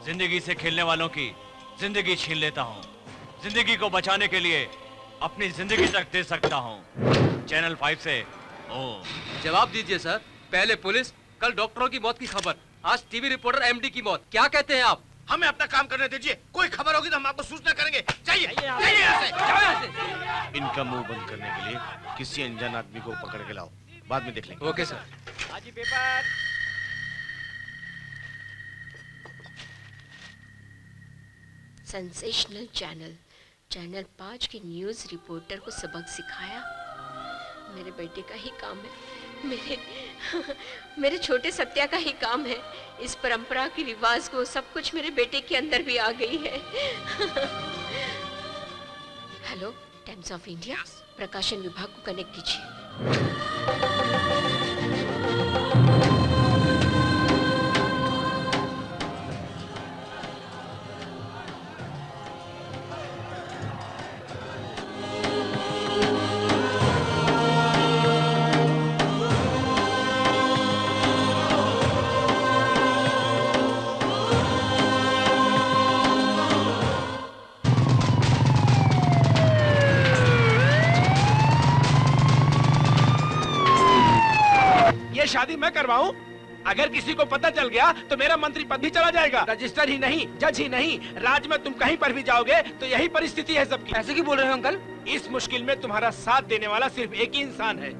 जिंदगी से खेलने वालों की जिंदगी छीन लेता हूँ। जिंदगी को बचाने के लिए अपनी जिंदगी तक दे सकता हूँ। चैनल 5 से जवाब दीजिए सर। पहले पुलिस, कल डॉक्टरों की मौत की खबर, आज टीवी रिपोर्टर एमडी की मौत। क्या कहते हैं आप? हमें अपना काम करने दीजिए। कोई खबर होगी तो हम आपको सूचना करेंगे। चाहिए इनका मुंह बंद करने के लिए किसी अनजान आदमी को पकड़ के लाओ, बाद में देख लेंगे। Okay sir. आज ही पेपर। सेंसेशनल चैनल, चैनल 5 के न्यूज रिपोर्टर को सबक सिखाया। मेरे बेटे का ही काम है, मेरे छोटे सत्या का ही काम है। इस परंपरा की रिवाज को सब कुछ मेरे बेटे के अंदर भी आ गई है। हेलो, टाइम्स ऑफ इंडिया, प्रकाशन विभाग को कनेक्ट कीजिए। शादी मैं करवाऊं? अगर किसी को पता चल गया तो मेरा मंत्री पद भी चला जाएगा। रजिस्टर ही नहीं, जज ही नहीं, राज्य में तुम कहीं पर भी जाओगे तो यही परिस्थिति है सबकी। ऐसे क्यों बोल रहे हो अंकल? इस मुश्किल में तुम्हारा साथ देने वाला सिर्फ एक ही इंसान है,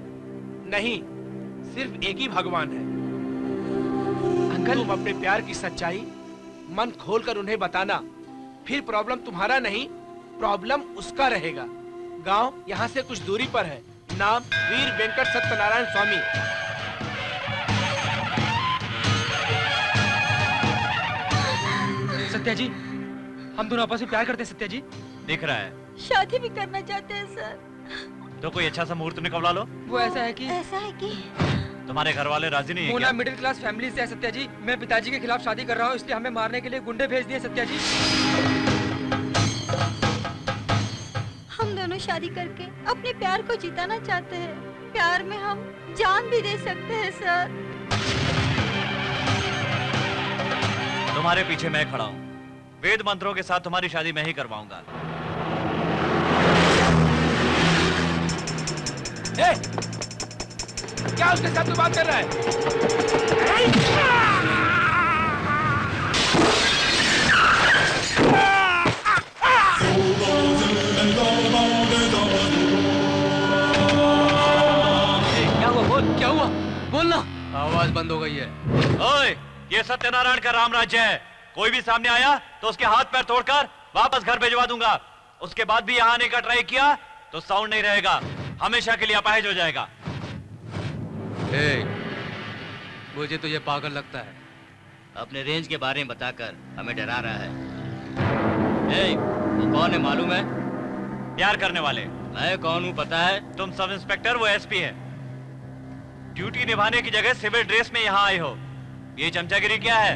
नहीं सिर्फ एक ही भगवान है। अंकल, तुम अपने प्यार की सच्चाई मन खोलकर उन्हें बताना, फिर प्रॉब्लम तुम्हारा नहीं, प्रॉब्लम उसका रहेगा। गांव यहाँ से कुछ दूरी पर है, नाम वीर वेंकट सत्यनारायण स्वामी। सत्या जी, हम दोनों आपस में प्यार करते हैं सत्या जी। दिख रहा है। शादी भी करना चाहते हैं सर। तो कोई अच्छा सा मुहूर्त निकलवा लो। वो ऐसा है कि तुम्हारे घर वाले राजी नहीं है क्या? मिडिल क्लास फैमिली से है सत्या जी। मैं पिताजी के खिलाफ शादी कर रहा हूँ, इसलिए हमें मारने के लिए गुंडे भेज दिए सत्या जी। हम दोनों शादी करके अपने प्यार को जिताना चाहते हैं। प्यार में हम जान भी दे सकते हैं सर। तुम्हारे पीछे मैं खड़ा हूँ। वेद मंत्रों के साथ तुम्हारी शादी मैं ही करवाऊंगा। क्या उसके साथ तू बात कर रहा है? क्या हुआ? बोल, क्या हुआ? बोलना। आवाज बंद हो गई है। ओए, ये सत्यनारायण का राम राज्य है। कोई भी सामने आया तो उसके हाथ पैर तोड़कर वापस घर भिजवा दूंगा। उसके बाद भी यहाँ आने का ट्राई किया तो साउंड नहीं रहेगा, हमेशा के लिए अपाहिज हो जाएगा। मुझे तो ये पागल लगता है। अपने रेंज के बारे में बताकर हमें डरा रहा है। वो कौन है मालूम है? प्यार करने वाले। मैं कौन हूँ पता है? तुम सब इंस्पेक्टर, वो एसपी है। ड्यूटी निभाने की जगह सिविल ड्रेस में यहाँ आए हो। ये चमचागिरी क्या है?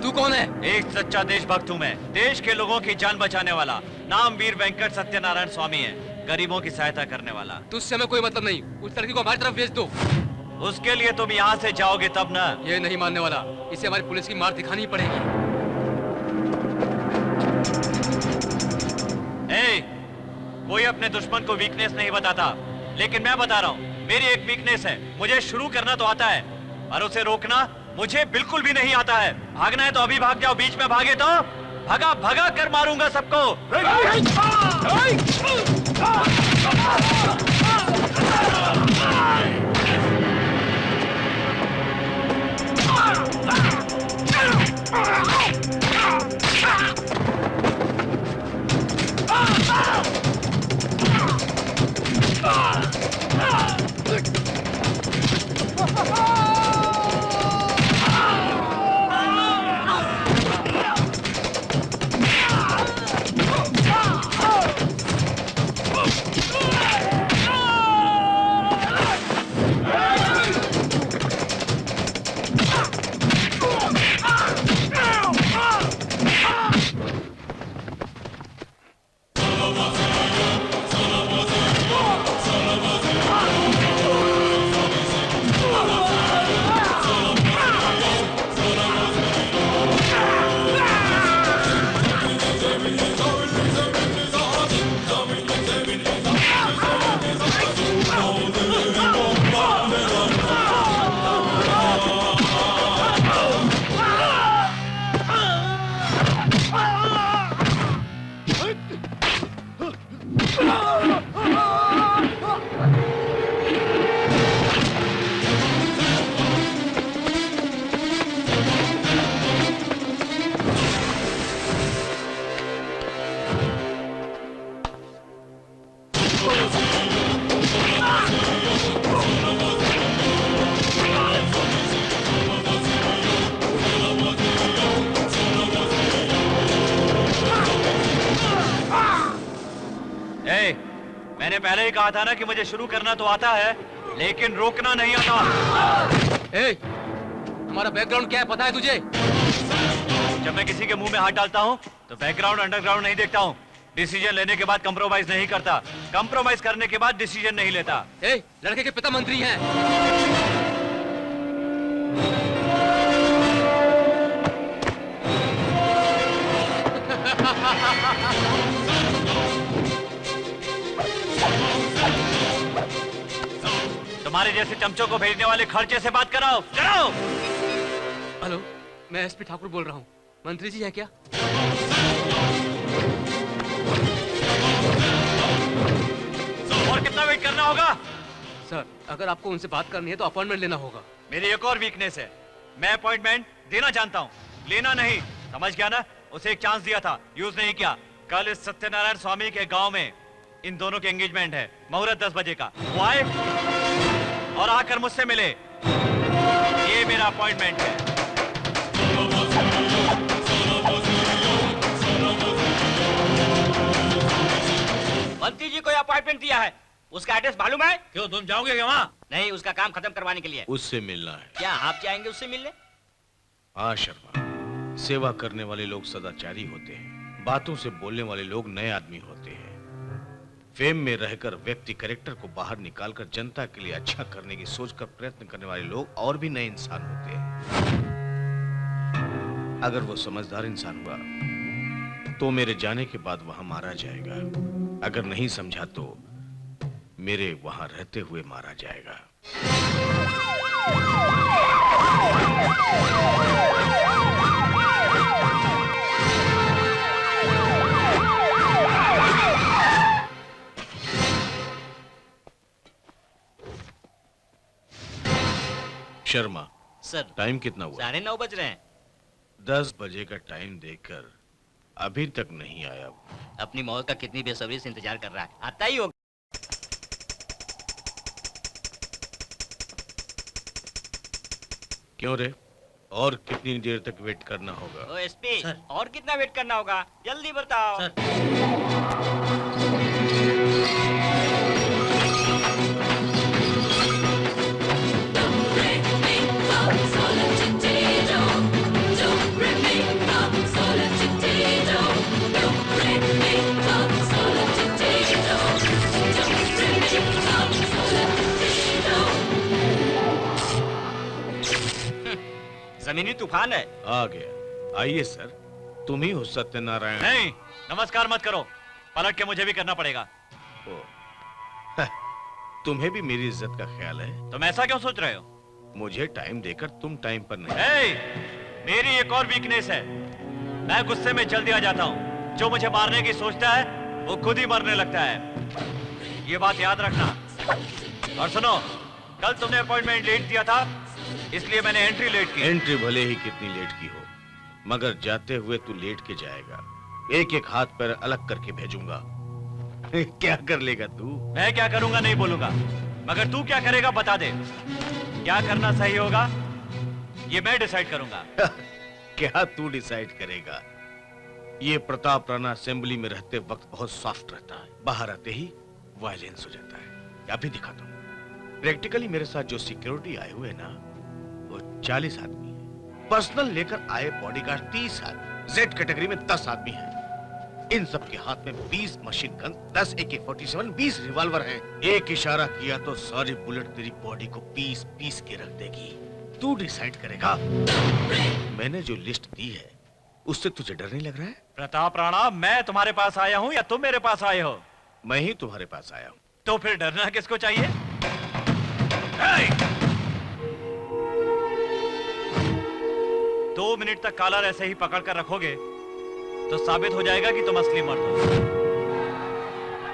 तू कौन है? एक सच्चा देशभक्त हूँ मैं। देश के लोगों की जान बचाने वाला। नाम वीर वेंकट सत्यनारायण स्वामी है। गरीबों की सहायता करने वाला। तुझसे हमें कोई मतलब नहीं। उस लड़की को हमारी तरफ भेज दो। उसके लिए तुम यहाँ से जाओगे तब ना। ये नहीं मानने वाला। इसे हमारी पुलिस की मार दिखानी पड़ेगी। कोई अपने दुश्मन को वीकनेस नहीं बताता, लेकिन मैं बता रहा हूँ मेरी एक वीकनेस है। मुझे शुरू करना तो आता है, पर उसे रोकना मुझे बिल्कुल भी नहीं आता है। भागना है तो अभी भाग जाओ, बीच में भागे तो भगा भगा कर मारूंगा सबको। मैंने पहले ही कहा था ना कि मुझे शुरू करना तो आता है, लेकिन रोकना नहीं आता। हमारा बैकग्राउंड क्या है पता है तुझे? जब मैं किसी के मुंह में हाथ डालता हूँ तो बैकग्राउंड अंडरग्राउंड नहीं देखता हूँ। डिसीजन लेने के बाद कंप्रोमाइज नहीं करता, कंप्रोमाइज करने के बाद डिसीजन नहीं लेता। लड़के के पिता मंत्री हैं। तुम्हारे जैसे चमचों को भेजने वाले खर्चे से बात कराओ। हेलो, मैं एसपी ठाकुर बोल रहा हूँ। मंत्री जी है क्या? और कितना वेट करना होगा? सर, अगर आपको उनसे बात करनी है तो अपॉइंटमेंट लेना होगा। मेरी एक और वीकनेस है, मैं अपॉइंटमेंट देना जानता हूँ, लेना नहीं। समझ गया ना? उसे एक चांस दिया था, यूज नहीं किया। कल इस सत्यनारायण स्वामी के गांव में इन दोनों के एंगेजमेंट है, मुहूर्त 10 बजे का। वो आए और आकर मुझसे मिले। ये मेरा अपॉइंटमेंट है। मंत्री जी को अपॉइंटमेंट दिया है। उसका एड्रेस मालूम है? क्यों, तुम जाओगे क्या वहाँ? नहीं, उसका काम खत्म करवाने के लिए। उससे मिलना है। क्या आप जाएंगे उससे मिलने? हाँ शर्मा, सेवा करने वाले लोग सदाचारी होते हैं, बातों से बोलने वाले लोग नए आदमी होते हैं। फेम में रहकर व्यक्ति कैरेक्टर को बाहर निकालकर जनता के लिए अच्छा करने की सोचकर प्रयत्न करने वाले लोग और भी नए इंसान होते हैं। अगर वो समझदार इंसान हुआ तो मेरे जाने के बाद वहां मारा जाएगा। अगर नहीं समझा तो मेरे वहां रहते हुए मारा जाएगा। शर्मा सर, टाइम कितना हुआ? 9:30 बज रहे हैं। 10 बजे का टाइम देकर अभी तक नहीं आया वो। अपनी मौत का कितनी बेसब्री से इंतजार कर रहा है, आता ही होगा। क्यों रे, और कितनी देर तक वेट करना होगा? ओ एसपी, और कितना वेट करना होगा? जल्दी बताओ। जमीनी तूफान है। आ गया। आइए सर। तुम ही हो सत्यनारायण? नहीं, नमस्कार मत करो, पलट के मुझे भी करना पड़ेगा। तुम्हें भी मेरी इज्जत का ख्याल है? तुम ऐसा क्यों सोच रहे हो? मुझे टाइम देकर तुम टाइम पर नहीं। मेरी एक और वीकनेस है, मैं गुस्से में जल्दी आ जाता हूँ। जो मुझे मारने की सोचता है वो खुद ही मरने लगता है, ये बात याद रखना। और सुनो, कल तुमने अपॉइंटमेंट लेट दिया था, इसलिए मैंने एंट्री लेट की। एंट्री भले ही कितनी लेट की हो, मगर जाते हुए तू लेट के जाएगा। एक एक हाथ पैर अलग करके भेजूंगा। क्या कर लेगा तू? मैं क्या करूंगा नहीं बोलूंगा, मगर तू क्या करेगा बता दे। क्या करना सही होगा ये मैं डिसाइड करूंगा। क्या तू डिसाइड करेगा? ये प्रताप राणा असेंबली में रहते वक्त बहुत सॉफ्ट रहता है, बाहर आते ही वायलेंस हो जाता है। अभी दिखाता हूँ। प्रैक्टिकली मेरे साथ जो सिक्योरिटी आए हुए ना, वो 40 आदमी है। पर्सनल लेकर आए बॉडीगार्ड 30 आदमी, जेड कैटेगरी में 10 आदमी हैं। इन सब के हाथ में 20 मशीन गन, 10 AK-47, 20 रिवॉल्वर हैं। एक इशारा किया तो सारी बुलेट तेरी बॉडी को पीस पीस के रख देगी। तू डिसाइड करेगा। मैंने जो लिस्ट दी है उससे तुझे डर नहीं लग रहा है? प्रताप राणा, मैं तुम्हारे पास आया हूँ या तुम मेरे पास आए हो? मैं ही तुम्हारे पास आया हूँ। तो फिर डरना किसको चाहिए? 2 मिनट तक कॉलर ऐसे ही पकड़ कर रखोगे तो साबित हो जाएगा कि तुम असली मर्द हो।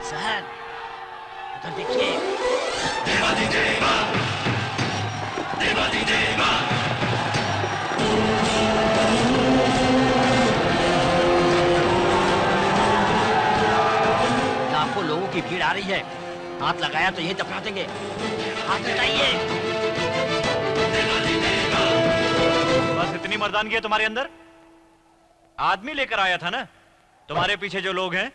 सर, उधर देखिए। लाखों लोगों की भीड़ आ रही है, हाथ लगाया तो यही दफना देंगे। हाथ हटाइए। बस इतनी मर्दानगी है तुम्हारे अंदर? आदमी लेकर आया था ना। तुम्हारे पीछे जो लोग हैं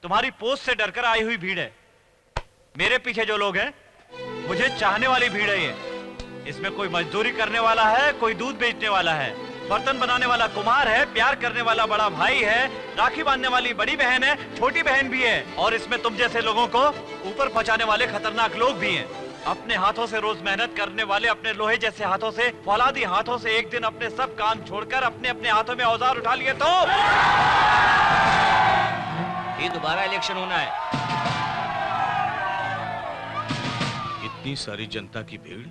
तुम्हारी पोस्ट से डरकर आई हुई भीड़ है। मेरे पीछे जो लोग हैं मुझे चाहने वाली भीड़ है। ये इसमें कोई मजदूरी करने वाला है, कोई दूध बेचने वाला है, बर्तन बनाने वाला कुम्हार है, प्यार करने वाला बड़ा भाई है, राखी बांधने वाली बड़ी बहन है, छोटी बहन भी है, और इसमें तुम जैसे लोगों को ऊपर पहुंचाने वाले खतरनाक लोग भी हैं। अपने हाथों से रोज मेहनत करने वाले, अपने लोहे जैसे हाथों से, फौलादी हाथों से एक दिन अपने सब काम छोड़कर अपने अपने हाथों में औजार उठा लिए तो ये दोबारा इलेक्शन होना है। इतनी सारी जनता की भीड़,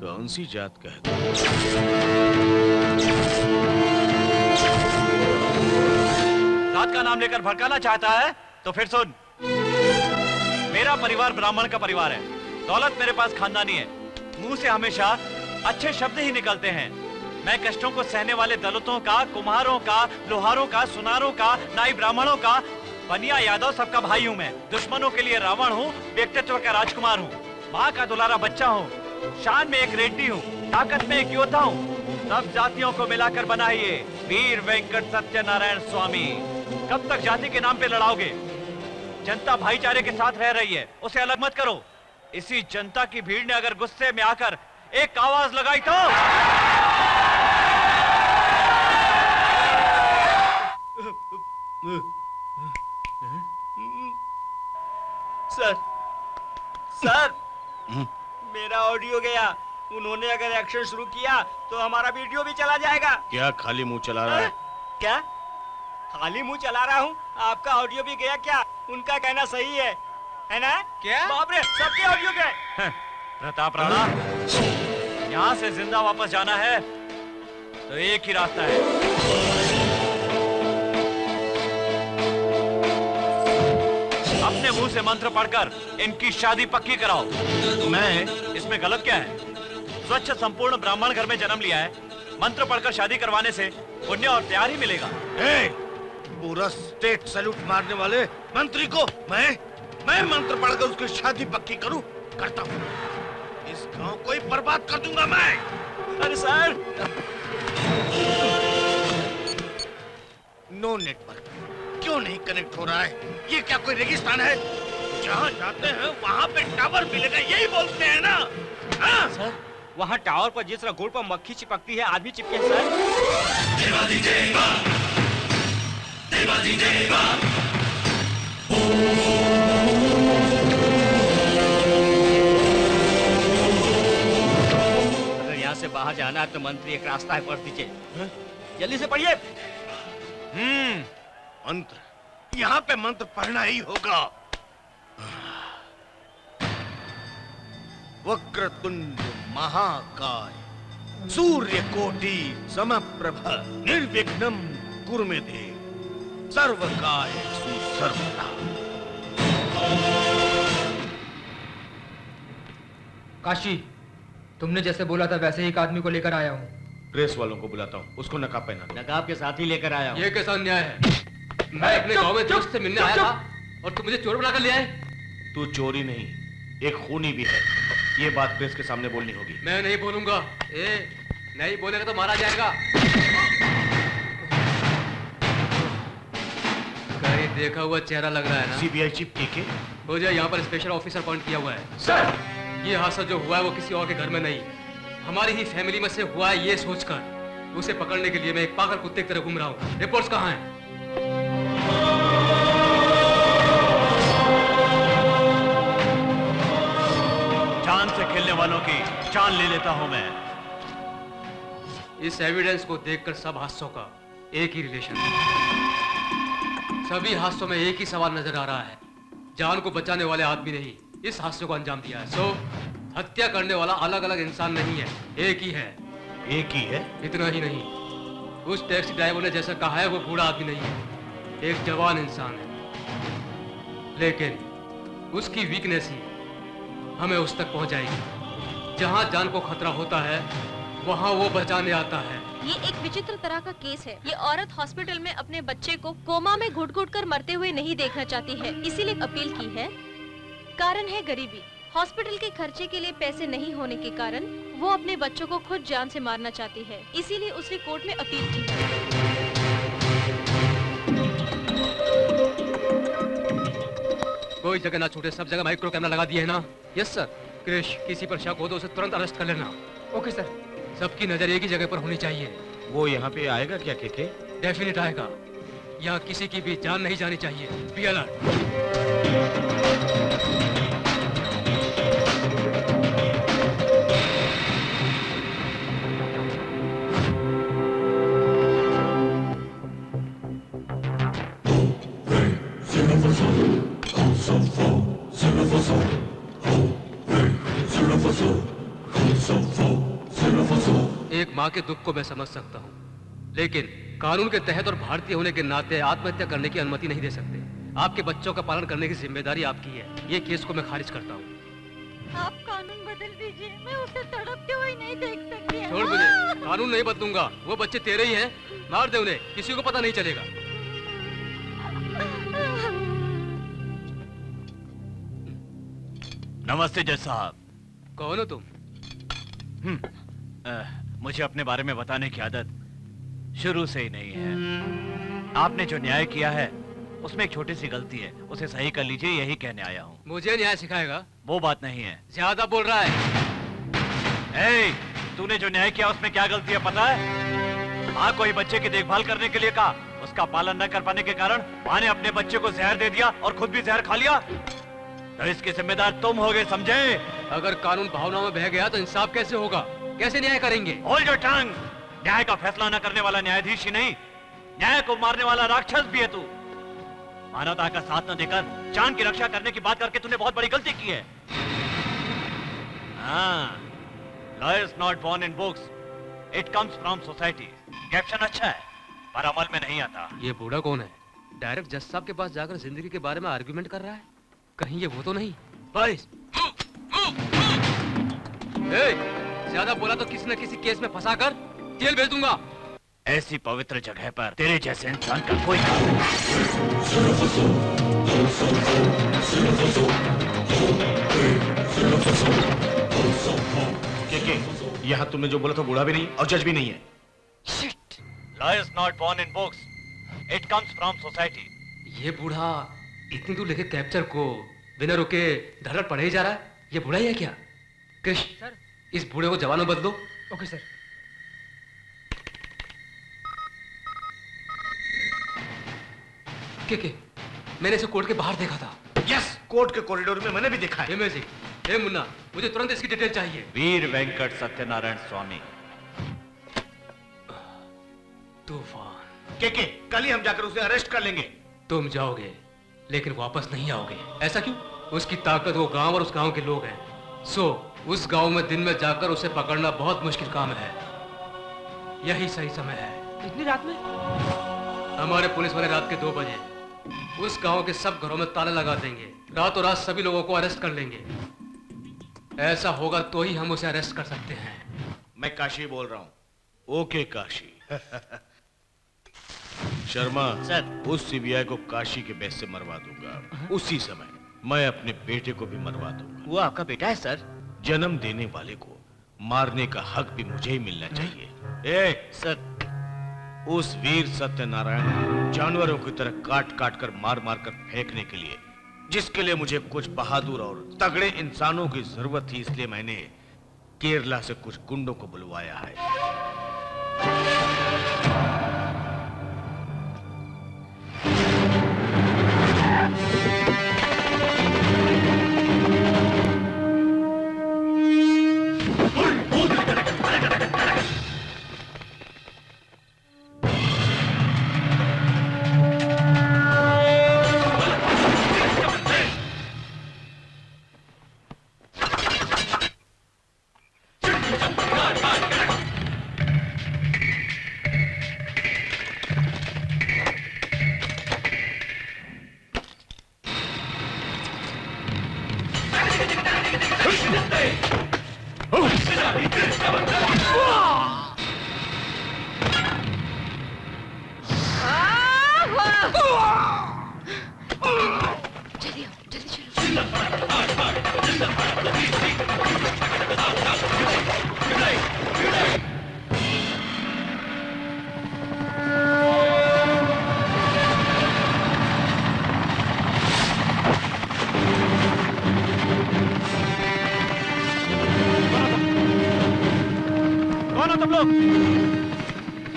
कौन सी जात का है? जात का नाम लेकर भड़काना चाहता है तो फिर सुन, मेरा परिवार ब्राह्मण का परिवार है। दौलत मेरे पास खानदानी है। मुंह से हमेशा अच्छे शब्द ही निकलते हैं। मैं कष्टों को सहने वाले दलितों का, कुम्हारों का, लोहारों का, सुनारों का, नाई ब्राह्मणों का, बनिया यादव सबका भाई हूँ मैं। दुश्मनों के लिए रावण हूँ, व्यक्तित्व का राजकुमार हूँ, माँ का दुलारा बच्चा हूँ, शान में एक रेड्डी हूँ, ताकत में एक योद्धा हूँ। सब जातियों को मिलाकर बनाइए वीर वेंकट सत्यनारायण स्वामी। कब तक जाति के नाम पे लड़ाओगे? जनता भाईचारे के साथ रह रही है, उसे अलग मत करो। इसी जनता की भीड़ ने अगर गुस्से में आकर एक आवाज लगाई तो सर, सर, मेरा ऑडियो गया। उन्होंने अगर एक्शन शुरू किया तो हमारा वीडियो भी चला जाएगा। क्या खाली मुंह चला रहा है? क्या खाली मुंह चला रहा हूँ? आपका ऑडियो भी गया क्या? उनका कहना सही है ना? क्या? बाप रे, सबके ऑडियो गए। प्रताप राणा, यहाँ से जिंदा वापस जाना है तो एक ही रास्ता है। अपने मुंह से मंत्र पढ़कर इनकी शादी पक्की कराओ। मैं इसमें गलत क्या है? स्वच्छ संपूर्ण ब्राह्मण घर में जन्म लिया है, मंत्र पढ़कर शादी करवाने से पुण्य और प्यार ही मिलेगा। पूरा स्टेट सैल्यूट मारने वाले मंत्री को मैं मंत्र पढ़कर उसकी शादी पक्की करूं? करता हूं। इस गांव को ही बर्बाद कर दूंगा मैं। अरे सर, नो नेटवर्क, क्यों नहीं कनेक्ट हो रहा है? ये क्या कोई रेगिस्तान है? जहाँ जाते हैं वहाँ पे टावर मिलेगा, यही बोलते हैं ना? हाँ? सर, वहाँ टावर पर जिस तरह गुड़ पर मक्खी चिपकती है, आदमी चिपके हैं सर। अगर यहाँ से बाहर जाना है तो मंत्री एक रास्ता है, पढ़ दीजिए। जल्दी से पढ़िए। मंत्र, यहाँ पे मंत्र पढ़ना ही होगा। वक्रतुंड महाकाय सूर्यकोटि समप्रभ निर्विघ्नं कुरु मे देव सर्वकाय सर्वदा। काशी, तुमने जैसे बोला था वैसे ही एक आदमी को लेकर आया हूँ। प्रेस वालों को बुलाता हूँ, उसको नकाब पहना। नकाब के साथ ही लेकर आया हूँ। ये कैसा अन्याय है? मैं अपने गांव में दोस्त से मिलने आया था और तुम मुझे चोर बनाकर ले आए। तू चोरी नहीं, एक खूनी भी है। ये बात प्रेस के सामने बोलनी होगी। मैं नहीं बोलूंगा। नहीं बोलेगा तो मारा जाएगा। कहीं देखा हुआ चेहरा लग रहा है ना? सीबीआई चीफ के हो जाए, यहाँ पर स्पेशल ऑफिसर अपॉइंट किया हुआ है। सर, ये हादसा जो हुआ है वो किसी और के घर में नहीं, हमारी ही फैमिली में से हुआ है, ये सोचकर उसे पकड़ने के लिए मैं एक पागल कुत्ते की तरह घूम रहा हूँ। रिपोर्ट्स कहाँ हैं? जान से खेलने वालों की जान ले लेता हूं मैं। इस एविडेंस को देखकर सब हादसों का एक ही रिलेशन है। सभी हादसों में एक ही सवाल नजर आ रहा है, जान को बचाने वाले आदमी ने ही इस हादसे को अंजाम दिया है। सो हत्या करने वाला अलग अलग इंसान नहीं है, एक ही है। एक ही है? इतना ही नहीं, उस टैक्सी ड्राइवर ने जैसा कहा है वो बूढ़ा आदमी नहीं है, एक जवान इंसान है। लेकिन उसकी वीकनेस ही हमें उस तक पहुंचाएगी जहां जान को खतरा होता है, वहां वो बचाने आता है। ये एक विचित्र तरह का केस है। ये औरत हॉस्पिटल में अपने बच्चे को कोमा में घुट-घुट कर मरते हुए नहीं देखना चाहती है, इसीलिए अपील की है। कारण है गरीबी। हॉस्पिटल के खर्चे के लिए पैसे नहीं होने के कारण वो अपने बच्चों को खुद जान से मारना चाहती है, इसीलिए उसने कोर्ट में अपील की है। कोई जगह ना छूटे, सब जगह माइक्रो कैमरा लगा दिए है ना? Yes sir. क्रिश, किसी पर शक हो तो उसे तुरंत अरेस्ट कर लेना। Okay sir. सबकी नजर एक ही जगह पर होनी चाहिए। वो यहाँ पे आएगा क्या के? डेफिनेट आएगा। यहाँ किसी की भी जान नहीं जानी चाहिए। Be alert. एक माँ के दुख को मैं समझ सकता हूँ, लेकिन कानून के तहत और भारतीय होने के नाते आत्महत्या करने की अनुमति नहीं दे सकते। आपके बच्चों का पालन करने की जिम्मेदारी आपकी है। ये केस को मैं खारिज करता हूँ। आप कानून बदल दीजिए, मैं उसे तड़पते हुए नहीं देख सकती। छोड़ मुझे, कानून नहीं बदलूंगा। वो बच्चे तेरे ही हैं, मार दे उन्हें, किसी को पता नहीं चलेगा। नमस्ते जज साहब। कौन हो तुम? मुझे अपने बारे में बताने की आदत शुरू से ही नहीं है। आपने जो न्याय किया है उसमें एक छोटी सी गलती है, उसे सही कर लीजिए, यही कहने आया हूँ। मुझे न्याय सिखाएगा? वो बात नहीं है। ज्यादा बोल रहा है। तूने जो न्याय किया उसमें क्या गलती है पता है? माँ को ही बच्चे की देखभाल करने के लिए कहा, उसका पालन न कर पाने के कारण माँ ने अपने बच्चे को जहर दे दिया और खुद भी जहर खा लिया। तो इसके जिम्मेदार तुम होगे, समझे? अगर कानून भावनाओं में बह गया तो इंसाफ कैसे होगा? कैसे न्याय करेंगे? Hold your tongue. न्याय का फैसला न करने वाला न्यायाधीश ही नहीं, न्याय को मारने वाला राक्षस भी है तू। मानवता का साथ न देकर जान की रक्षा करने की बात करके तूने बहुत बड़ी गलती की है। Lawyers not born in books, it comes from society. Caption अच्छा है पर अमल में नहीं आता। ये बूढ़ा कौन है? डायरेक्ट जज साहब के पास जाकर जिंदगी के बारे में आर्गुमेंट कर रहा है। कहीं ये वो तो नहीं? बॉयज, ज्यादा बोला तो किसी न किसी केस में फंसाकर जेल भेज दूंगा। ऐसी पवित्र जगह पर तेरे जैसे इंसान का कोई काम नहीं। के यहाँ तुमने जो बोला था बूढ़ा भी नहीं और जज भी नहीं है। Shit! Law is not born in books. It comes from society. ये बूढ़ा इतनी दूर लेके कैप्चर को बिना रुके धड़धड़ पढ़े ही जा रहा है। ये बूढ़ा ही है क्या? कृष्ण सर, इस बूढ़े को जवान में बदलो। Okay sir. के मैंने इसे कोर्ट के बाहर देखा था। यस, कोर्ट के कॉरिडोर में मैंने भी देखा है। ए मुन्ना, मुझे तुरंत इसकी डिटेल चाहिए। वीर वेंकट सत्यनारायण स्वामी। तूफान। के कल ही हम जाकर उसे अरेस्ट कर लेंगे। तुम जाओगे लेकिन वापस नहीं आओगे। ऐसा क्यों? उसकी ताकत वो गांव और उस गांव के लोग हैं। उस गांव में दिन में जाकर उसे पकड़ना बहुत मुश्किल काम है। यही सही समय है। इतनी रात में? हमारे पुलिस वाले रात के 2 बजे उस गांव के सब घरों में ताले लगा देंगे। रातों रात सभी लोगों को अरेस्ट कर लेंगे। ऐसा होगा तो ही हम उसे अरेस्ट कर सकते हैं। मैं काशी बोल रहा हूँ। ओके काशी। शर्मा सर, उस सीबीआई को काशी के बेस से मरवा दूंगा। उसी समय मैं अपने बेटे को भी मरवा दूंगा। वो आपका बेटा है सर? जन्म देने वाले को मारने का हक भी मुझे ही मिलना चाहिए। ए सर, उस वीर सत्यनारायण जानवरों की तरह काट काट कर मार मार कर फेंकने के लिए, जिसके लिए मुझे कुछ बहादुर और तगड़े इंसानों की जरूरत थी, इसलिए मैंने केरला से कुछ गुंडों को बुलवाया है।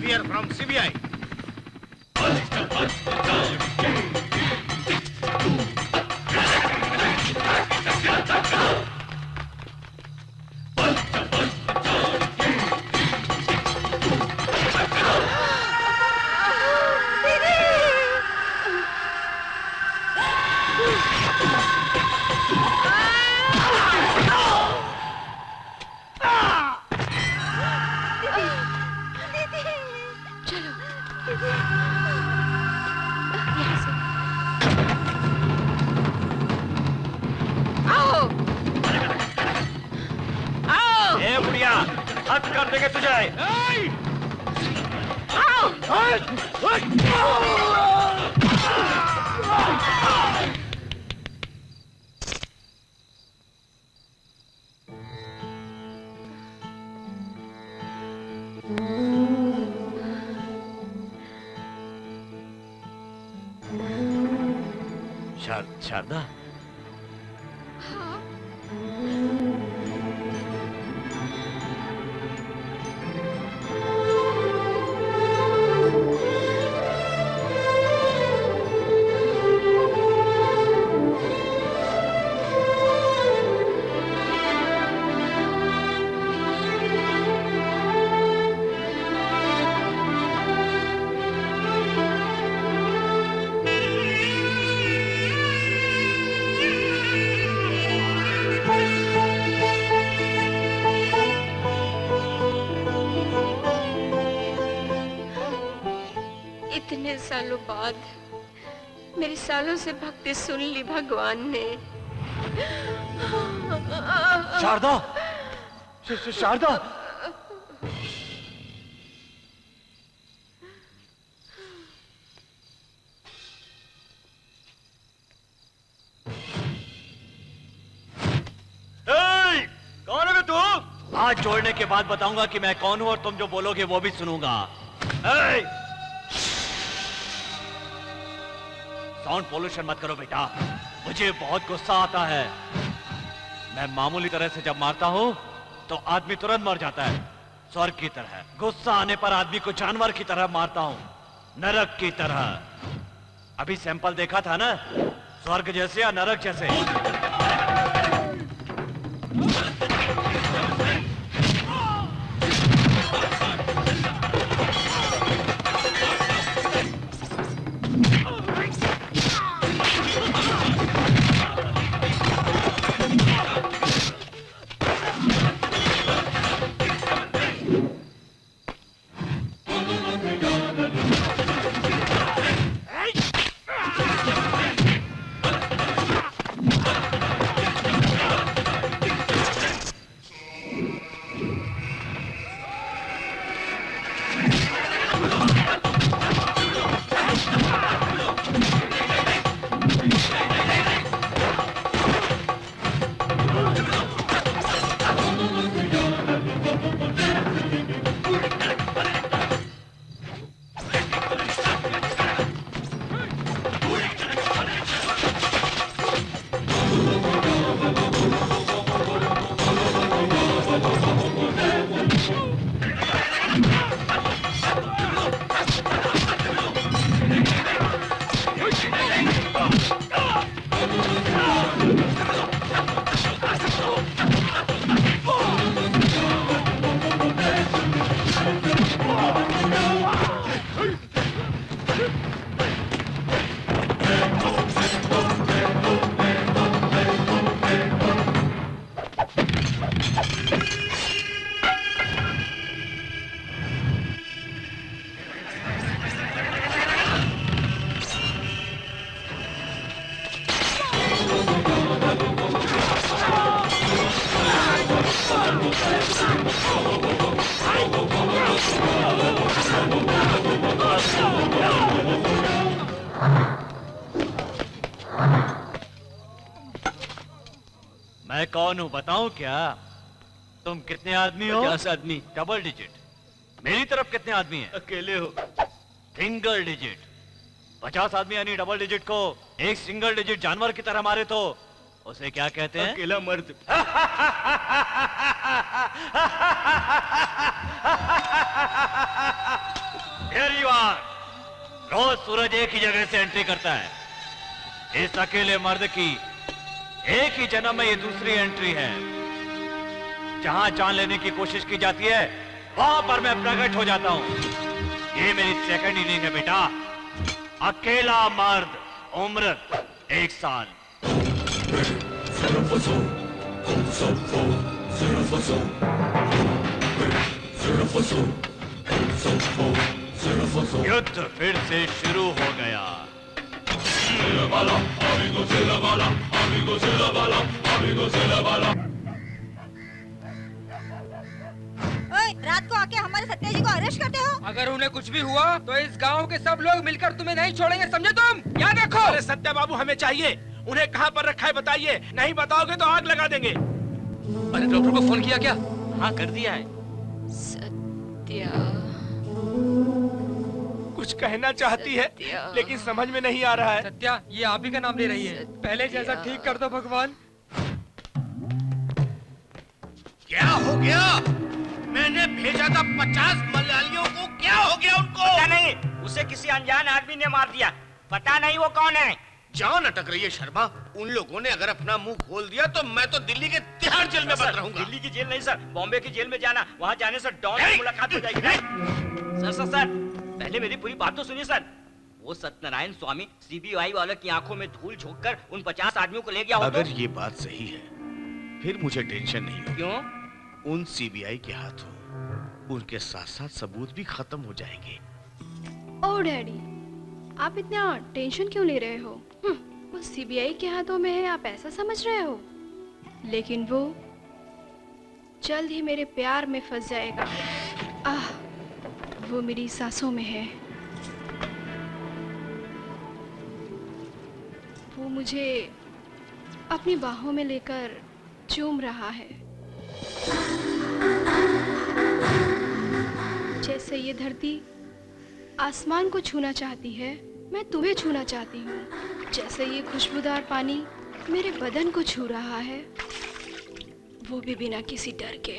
We are from CBI. Sharda, इतने सालों बाद मेरी सालों से भक्ति सुन ली भगवान ने। शारदा, शारदा, कौन है तू? हाथ जोड़ने के बाद बताऊंगा कि मैं कौन हूं और तुम जो बोलोगे वो भी सुनूंगा। साउंड पोल्यूशन मत करो बेटा, मुझे बहुत गुस्सा आता है। मैं मामूली तरह से जब मारता हूं तो आदमी तुरंत मर जाता है, स्वर्ग की तरह। गुस्सा आने पर आदमी को जानवर की तरह मारता हूं, नरक की तरह। अभी सैंपल देखा था ना, स्वर्ग जैसे या नरक जैसे? मैं कौन हूं बताऊं क्या? तुम कितने आदमी हो? 50 आदमी। Double digit. मेरी तरफ कितने आदमी हैं? अकेले हो। Single digit. 50 आदमी यानी डबल डिजिट को एक सिंगल डिजिट जानवर की तरह मारे तो उसे क्या कहते हैं? अकेला मर्द। Here you are। रोज सूरज एक ही जगह से एंट्री करता है। इस अकेले मर्द की एक ही जन्म में ये दूसरी एंट्री है। जहां जान लेने की कोशिश की जाती है वहां पर मैं प्रकट हो जाता हूं। ये मेरी सेकंड इनिंग है बेटा। अकेला मर्द, उम्र 1 साल। युद्ध फिर से शुरू हो गया। ओए, रात को आके हमारे सत्या जी को अरेस्ट करते हो? अगर उन्हें कुछ भी हुआ तो इस गांव के सब लोग मिलकर तुम्हें नहीं छोड़ेंगे, समझे तुम? क्या देखो? अरे सत्या बाबू हमें चाहिए। उन्हें कहाँ पर रखा है बताइए, नहीं बताओगे तो आग लगा देंगे। अरे डॉक्टर को फोन किया क्या? हाँ कर दिया है। सत्या कुछ कहना चाहती है लेकिन समझ में नहीं आ रहा है। सत्या, ये आप ही का नाम ले रही है। पहले जैसा ठीक कर दो भगवान। क्या हो गया? मैंने भेजा था 50 मलयालियों को, क्या हो गया उनको? पता नहीं, उसे किसी अनजान आदमी ने मार दिया। पता नहीं वो कौन है। जान अटक रही है शर्मा। उन लोगों ने अगर अपना मुंह खोल दिया तो मैं तो दिल्ली के तिहाड़ जेल में बंद रहूंगा। दिल्ली की जेल नहीं सर, बॉम्बे की जेल में जाना। वहाँ जाने से डॉन से मुलाकात हो जाएगी। सर सर सर, पहले मेरी पूरी बात तो सुनिए सर। वो सत्यनारायण स्वामी सीबीआई वालों की आंखों में धूल झोंककर उन 50 आदमियों को ले गया हो। अगर ये बात सही है फिर मुझे टेंशन नहीं होगी। क्यों? उन सीबीआई के हाथों उनके साथ साथ सबूत भी खत्म हो जाएंगे। ओ डैडी, आप इतना टेंशन क्यों ले रहे हो? वो सीबीआई के हाथों में है, आप ऐसा समझ रहे हो? लेकिन वो जल्द ही मेरे प्यार में फंस जाएगा। आह, वो मेरी सांसों में है। वो मुझे अपनी बाहों में लेकर चूम रहा है। जैसे ये धरती आसमान को छूना चाहती है, मैं तुम्हें छूना चाहती हूँ। जैसे ये खुशबूदार पानी मेरे बदन को छू रहा है, वो भी बिना किसी डर के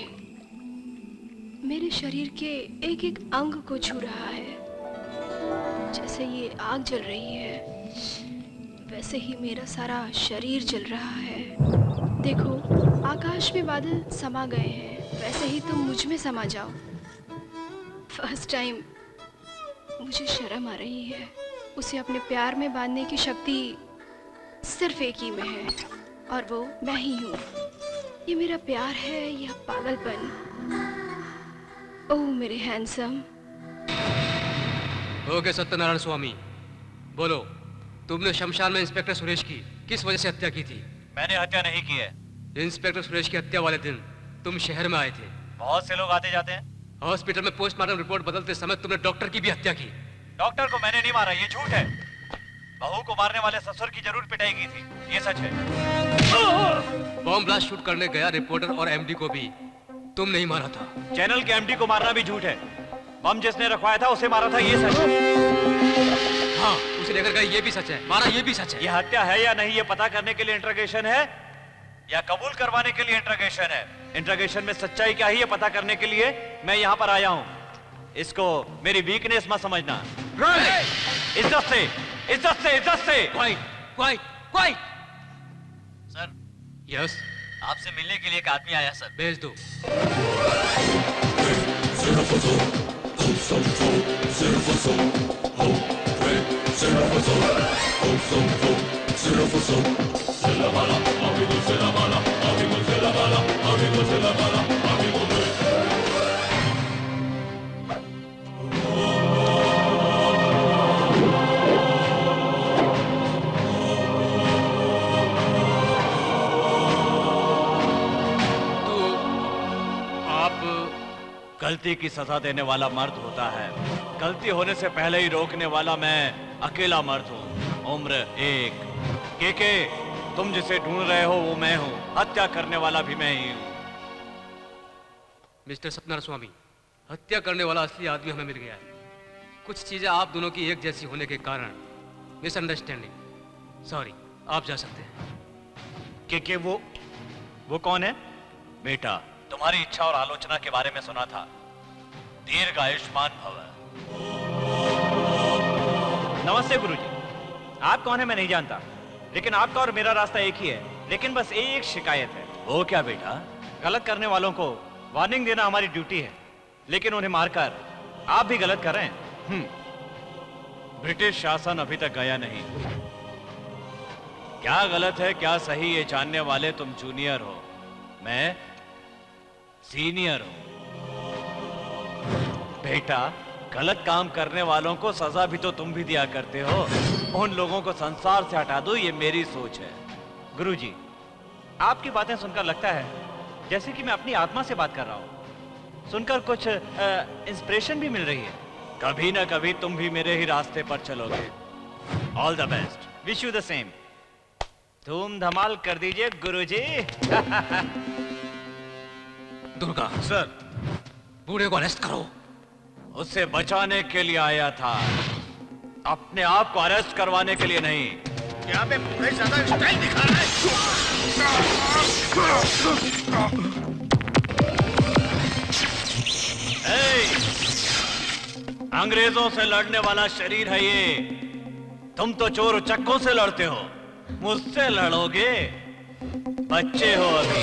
मेरे शरीर के एक एक अंग को छू रहा है। जैसे ये आग जल रही है, वैसे ही मेरा सारा शरीर जल रहा है। देखो, आकाश में बादल समा गए हैं, वैसे ही तुम मुझ में समा जाओ। फर्स्ट टाइम मुझे शर्म आ रही है। उसे अपने प्यार में बांधने की शक्ति सिर्फ एक ही में है, और वो मैं ही हूँ। ये मेरा प्यार है या पागलपन? ओह मेरे हैंडसम। ओके सत्यनारायण स्वामी, बोलो, तुमने शमशान में इंस्पेक्टर सुरेश की किस वजह से हत्या की थी? मैंने हत्या नहीं की है। इंस्पेक्टर सुरेश की हत्या वाले दिन तुम शहर में आए थे। बहुत से लोग आते जाते हैं। हॉस्पिटल में पोस्टमार्टम रिपोर्ट बदलते समय तुमने डॉक्टर की भी हत्या की। डॉक्टर को मैंने नहीं मारा, ये झूठ है। बहू को मारने वाले ससुर की जरूर पिटाई की थी, ये सच है। बॉम्ब ब्लास्ट शूट करने गया रिपोर्टर और एमडी को भी तुम नहीं मारा था। चैनल के एमडी को मारना भी झूठ है। बम जिसने रखवाया था उसे मारा था, ये सच है। हाँ, उसे लेकर गए, ये भी सच है। मारा, ये भी सच है। ये हत्या है या नहीं, ये पता करने के लिए इंट्रोगेशन है या कबूल करवाने के लिए इंट्रोगेशन है? इंट्रोगेशन में सच्चाई क्या है ये पता करने के लिए मैं यहाँ पर आया हूँ। इसको मेरी वीकनेस मत समझना। इज्जत से, इज्जत से, इज्जत से। Quite, quite, quite. Sir. Yes. आपसे मिलने के लिए एक आदमी आया सर। भेज दो। गलती की सजा देने वाला मर्द होता है, गलती होने से पहले ही रोकने वाला मैं अकेला मर्द हूँ। उम्र एक। के तुम जिसे ढूंढ रहे हो वो मैं हूँ, हत्या करने वाला भी मैं ही हूँ। मिस्टर सत्यनारायण स्वामी, हत्या करने वाला असली आदमी हमें मिल गया है। कुछ चीजें आप दोनों की एक जैसी होने के कारण मिसअंडरस्टैंडिंग। सॉरी, आप जा सकते हैं। के वो कौन है? बेटा, तुम्हारी इच्छा और आलोचना के बारे में सुना था। दीर्घ आयुष्मान भव। नमस्ते गुरुजी। आप कौन है मैं नहीं जानता, लेकिन आपका और मेरा रास्ता एक ही है। लेकिन बस एक शिकायत है। वो क्या बेटा? गलत करने वालों को वार्निंग देना हमारी ड्यूटी है, लेकिन उन्हें मारकर आप भी गलत कर रहे हैं। ब्रिटिश शासन अभी तक गया नहीं। क्या गलत है क्या सही ये जानने वाले तुम जूनियर हो, मैं सीनियर हूं। बेटा, गलत काम करने वालों को सजा भी तो तुम भी दिया करते हो। उन लोगों को संसार से हटा दो, ये मेरी सोच है। गुरुजी, आपकी बातें सुनकर लगता है जैसे कि मैं अपनी आत्मा से बात कर रहा हूं। सुनकर कुछ इंस्पिरेशन भी मिल रही है। कभी ना कभी तुम भी मेरे ही रास्ते पर चलोगे। All the best, wish you the same. धूम धमाल कर दीजिए गुरुजी। दुर्गा सर, बूढ़े को अरेस्ट करो। उसे बचाने के लिए आया था, अपने आप को अरेस्ट करवाने के लिए नहीं। यहाँ पे बूढ़े ज्यादा स्टाइल दिखा रहा है। अंग्रेजों से लड़ने वाला शरीर है ये। तुम तो चोर उचक्कों से लड़ते हो, मुझसे लड़ोगे? बच्चे हो अभी।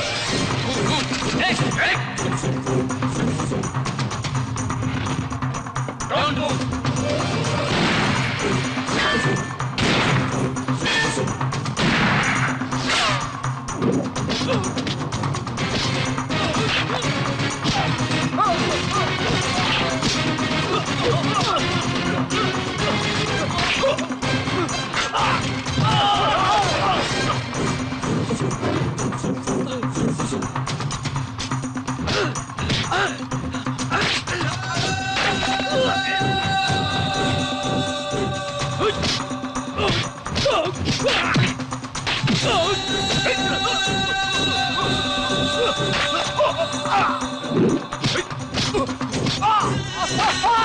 Don't move. Ah!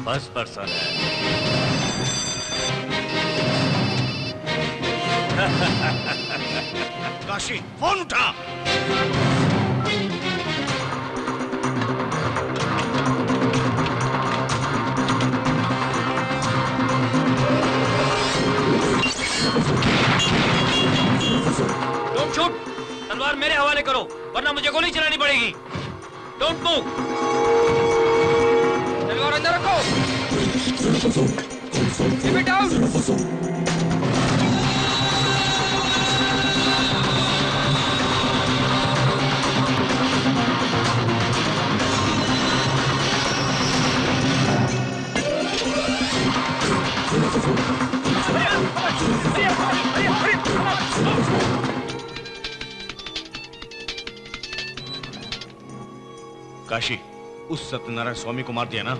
First person है। काशी, फोन उठा। डोंट शूट, तलवार मेरे हवाले करो वरना मुझे गोली चलानी पड़ेगी। Don't move. तलवार अंदर रखो। Keep it down. काशी, उस सत्यनारायण स्वामी को मार दिया ना?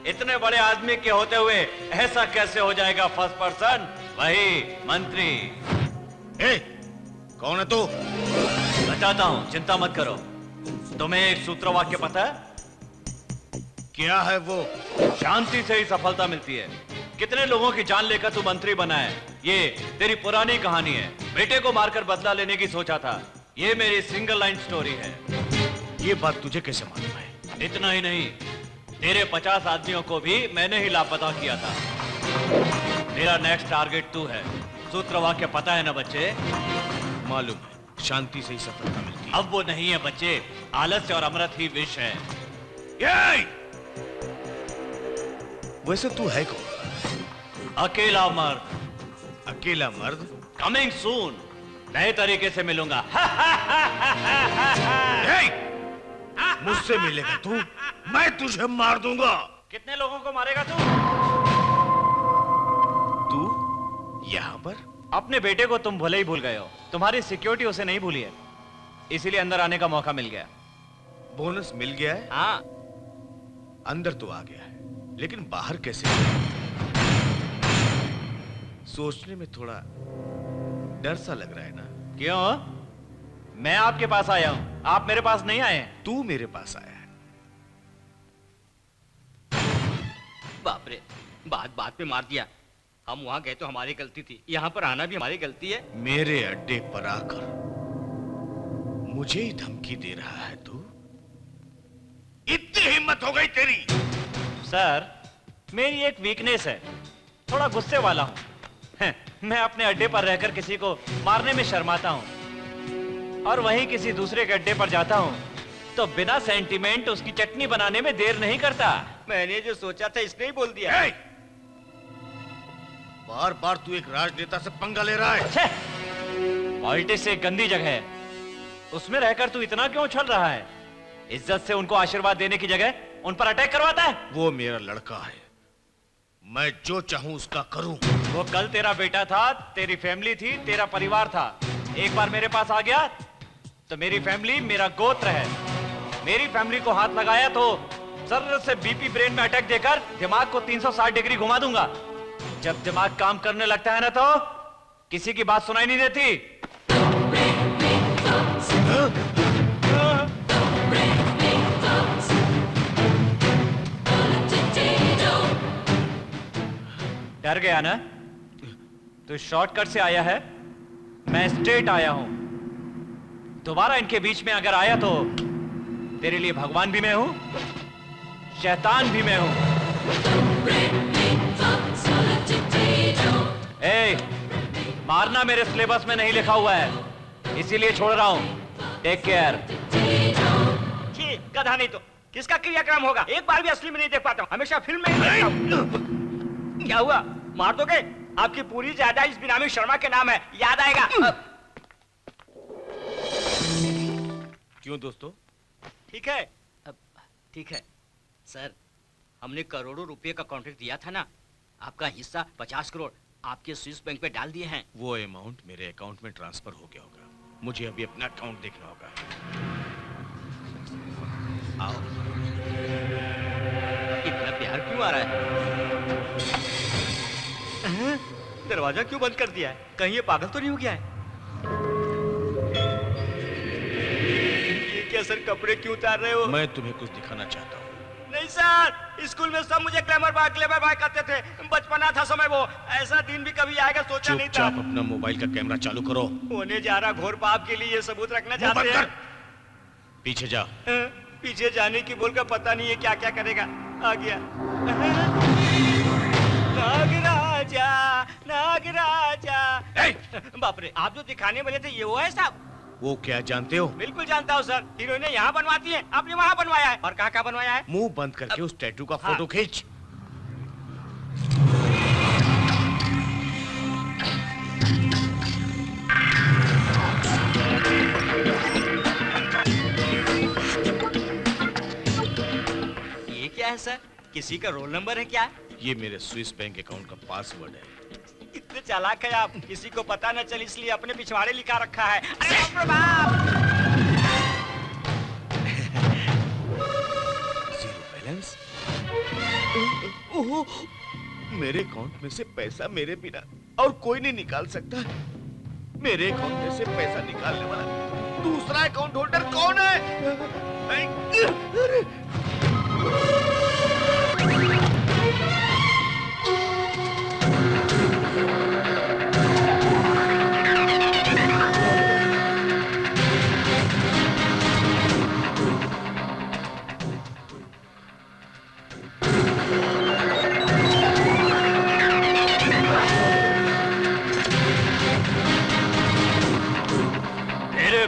इतने बड़े आदमी के होते हुए ऐसा कैसे हो जाएगा फर्स्ट पर्सन? वही मंत्री। कौन है तू? बताता हूं, चिंता मत करो। तुम्हें एक सूत्र वाक्य पता है? क्या है वो? शांति से ही सफलता मिलती है। कितने लोगों की जान लेकर तू मंत्री बना है? ये तेरी पुरानी कहानी है। बेटे को मारकर बदला लेने की सोचा था। ये मेरी सिंगल लाइन स्टोरी है। ये बात तुझे कैसे मालूम है? इतना ही नहीं, तेरे 50 आदमियों को भी मैंने ही लापता किया था। मेरा नेक्स्ट टारगेट तू है। सूत्र वाक्य पता है ना बच्चे? मालूम है, शांति से ही सफलता मिलती है। अब वो नहीं है बच्चे, आलस्य और अमृत ही विष है। वैसे तू है कौन? अकेला मर्द। अकेला मर्द? Coming soon. नए तरीके से मिलूंगा। मुझसे मिलेगा तू? मैं तुझे मार दूंगा। कितने लोगों को मारेगा तू? तू यहाँ पर? अपने बेटे को तुम भले ही भूल गए हो, तुम्हारी सिक्योरिटी उसे नहीं भूली है, इसीलिए अंदर आने का मौका मिल गया। बोनस मिल गया है? हाँ। अंदर तो आ गया है, लेकिन बाहर कैसे? सोचने में थोड़ा डर सा लग रहा है ना? क्यों? मैं आपके पास आया हूं, आप मेरे पास नहीं आए। तू मेरे पास आया है। बाप रे, बात बात पे मार दिया। हम वहां गए तो हमारी गलती थी, यहाँ पर आना भी हमारी गलती है। मेरे अड्डे पर आकर मुझे ही धमकी दे रहा है तू? इतनी हिम्मत हो गई तेरी? सर, मेरी एक वीकनेस है, थोड़ा गुस्से वाला हूं। मैं अपने अड्डे पर रहकर किसी को मारने में शर्माता हूं, और वहीं किसी दूसरे के अड्डे पर जाता हूं तो बिना सेंटीमेंट उसकी चटनी बनाने में देर नहीं करता। मैंने जो सोचा था इसने ही बोल दिया। बार बार तू एक राजनेता से पंगा ले रहा है। पॉलिटिक्स एक गंदी जगह है, उसमें रहकर तू इतना क्यों उछल रहा है? इज्जत से उनको आशीर्वाद देने की जगह उन पर अटैक करवाता है। वो मेरा लड़का है, मैं जो चाहूं उसका करूं। वो कल तेरा बेटा था, तेरी फैमिली थी, तेरा परिवार था। एक बार मेरे पास आ गया तो मेरी फैमिली मेरा गोत्र है। मेरी फैमिली को हाथ लगाया तो जरूरत से बीपी ब्रेन में अटैक देकर दिमाग को 360 डिग्री घुमा दूंगा। जब दिमाग काम करने लगता है ना तो किसी की बात सुनाई नहीं देती। डर गया ना? तो शॉर्टकट से आया है, मैं स्ट्रेट आया हूं। दोबारा इनके बीच में अगर आया तो तेरे लिए भगवान भी मैं हूं, शैतान भी मैं हूं। ए, मारना मेरे सिलेबस में नहीं लिखा हुआ है, इसीलिए छोड़ रहा हूं। Take care. गधा नहीं तो किसका क्रियाक्रम होगा? एक बार भी असली में नहीं देख पाता हूं, हमेशा फिल्म में ही देखता हूं। क्या हुआ, मार दोगे? आपकी पूरी जायदाद इस बिनामी शर्मा के नाम है, याद आएगा। क्यों दोस्तों? ठीक है, ठीक है सर, हमने करोड़ों रुपए का कॉन्ट्रैक्ट दिया था ना, आपका हिस्सा 50 करोड़ आपके स्विस बैंक पे डाल दिए हैं। वो अमाउंट मेरे अकाउंट में ट्रांसफर हो गया होगा, मुझे अभी अपना अकाउंट देखना होगा। आओ। इतना प्यार क्यों आ रहा है? दरवाजा क्यों बंद कर दिया है? कहीं ये पागल तो नहीं हो गया है? ये क्या सर, कपड़े क्यों उतार रहे हो? मैं तुम्हें कुछ दिखाना चाहता हूँ। नहीं सर, स्कूल में सब मुझे क्लेमर बाय करते थे। बचपना था समय वो, ऐसा दिन भी कभी आएगा सोचा नहीं था। चुपचाप अपना मोबाइल का कैमरा चालू करो। होने जा रहा घोर पाप के लिए ये सबूत रखना चाहते हैं। पीछे जा। पीछे जाने की बोलकर पता नहीं है क्या क्या करेगा। आ गया। नागराजा, नागराजा। बाप रे, आप जो दिखाने वाले थे ये वो है साहब? वो क्या जानते हो? बिल्कुल जानता हूँ सर। हीरोइनें यहाँ बनवाती हैं, आपने वहाँ बनवाया है। और कहाँ बनवाया है? मुंह बंद करके उस टैटू का फोटो खींच। ये क्या है सर? किसी का रोल नंबर है क्या? ये मेरे स्विस बैंक अकाउंट का पासवर्ड है। कितने चालाक है आप, किसी को पता न चले इसलिए अपने पिछवाड़े लिखा रखा है। अरे बाप! Zero balance. ओहो, मेरे अकाउंट में से पैसा मेरे बिना और कोई नहीं निकाल सकता। मेरे अकाउंट में से पैसा निकालने वाला दूसरा अकाउंट होल्डर कौन है?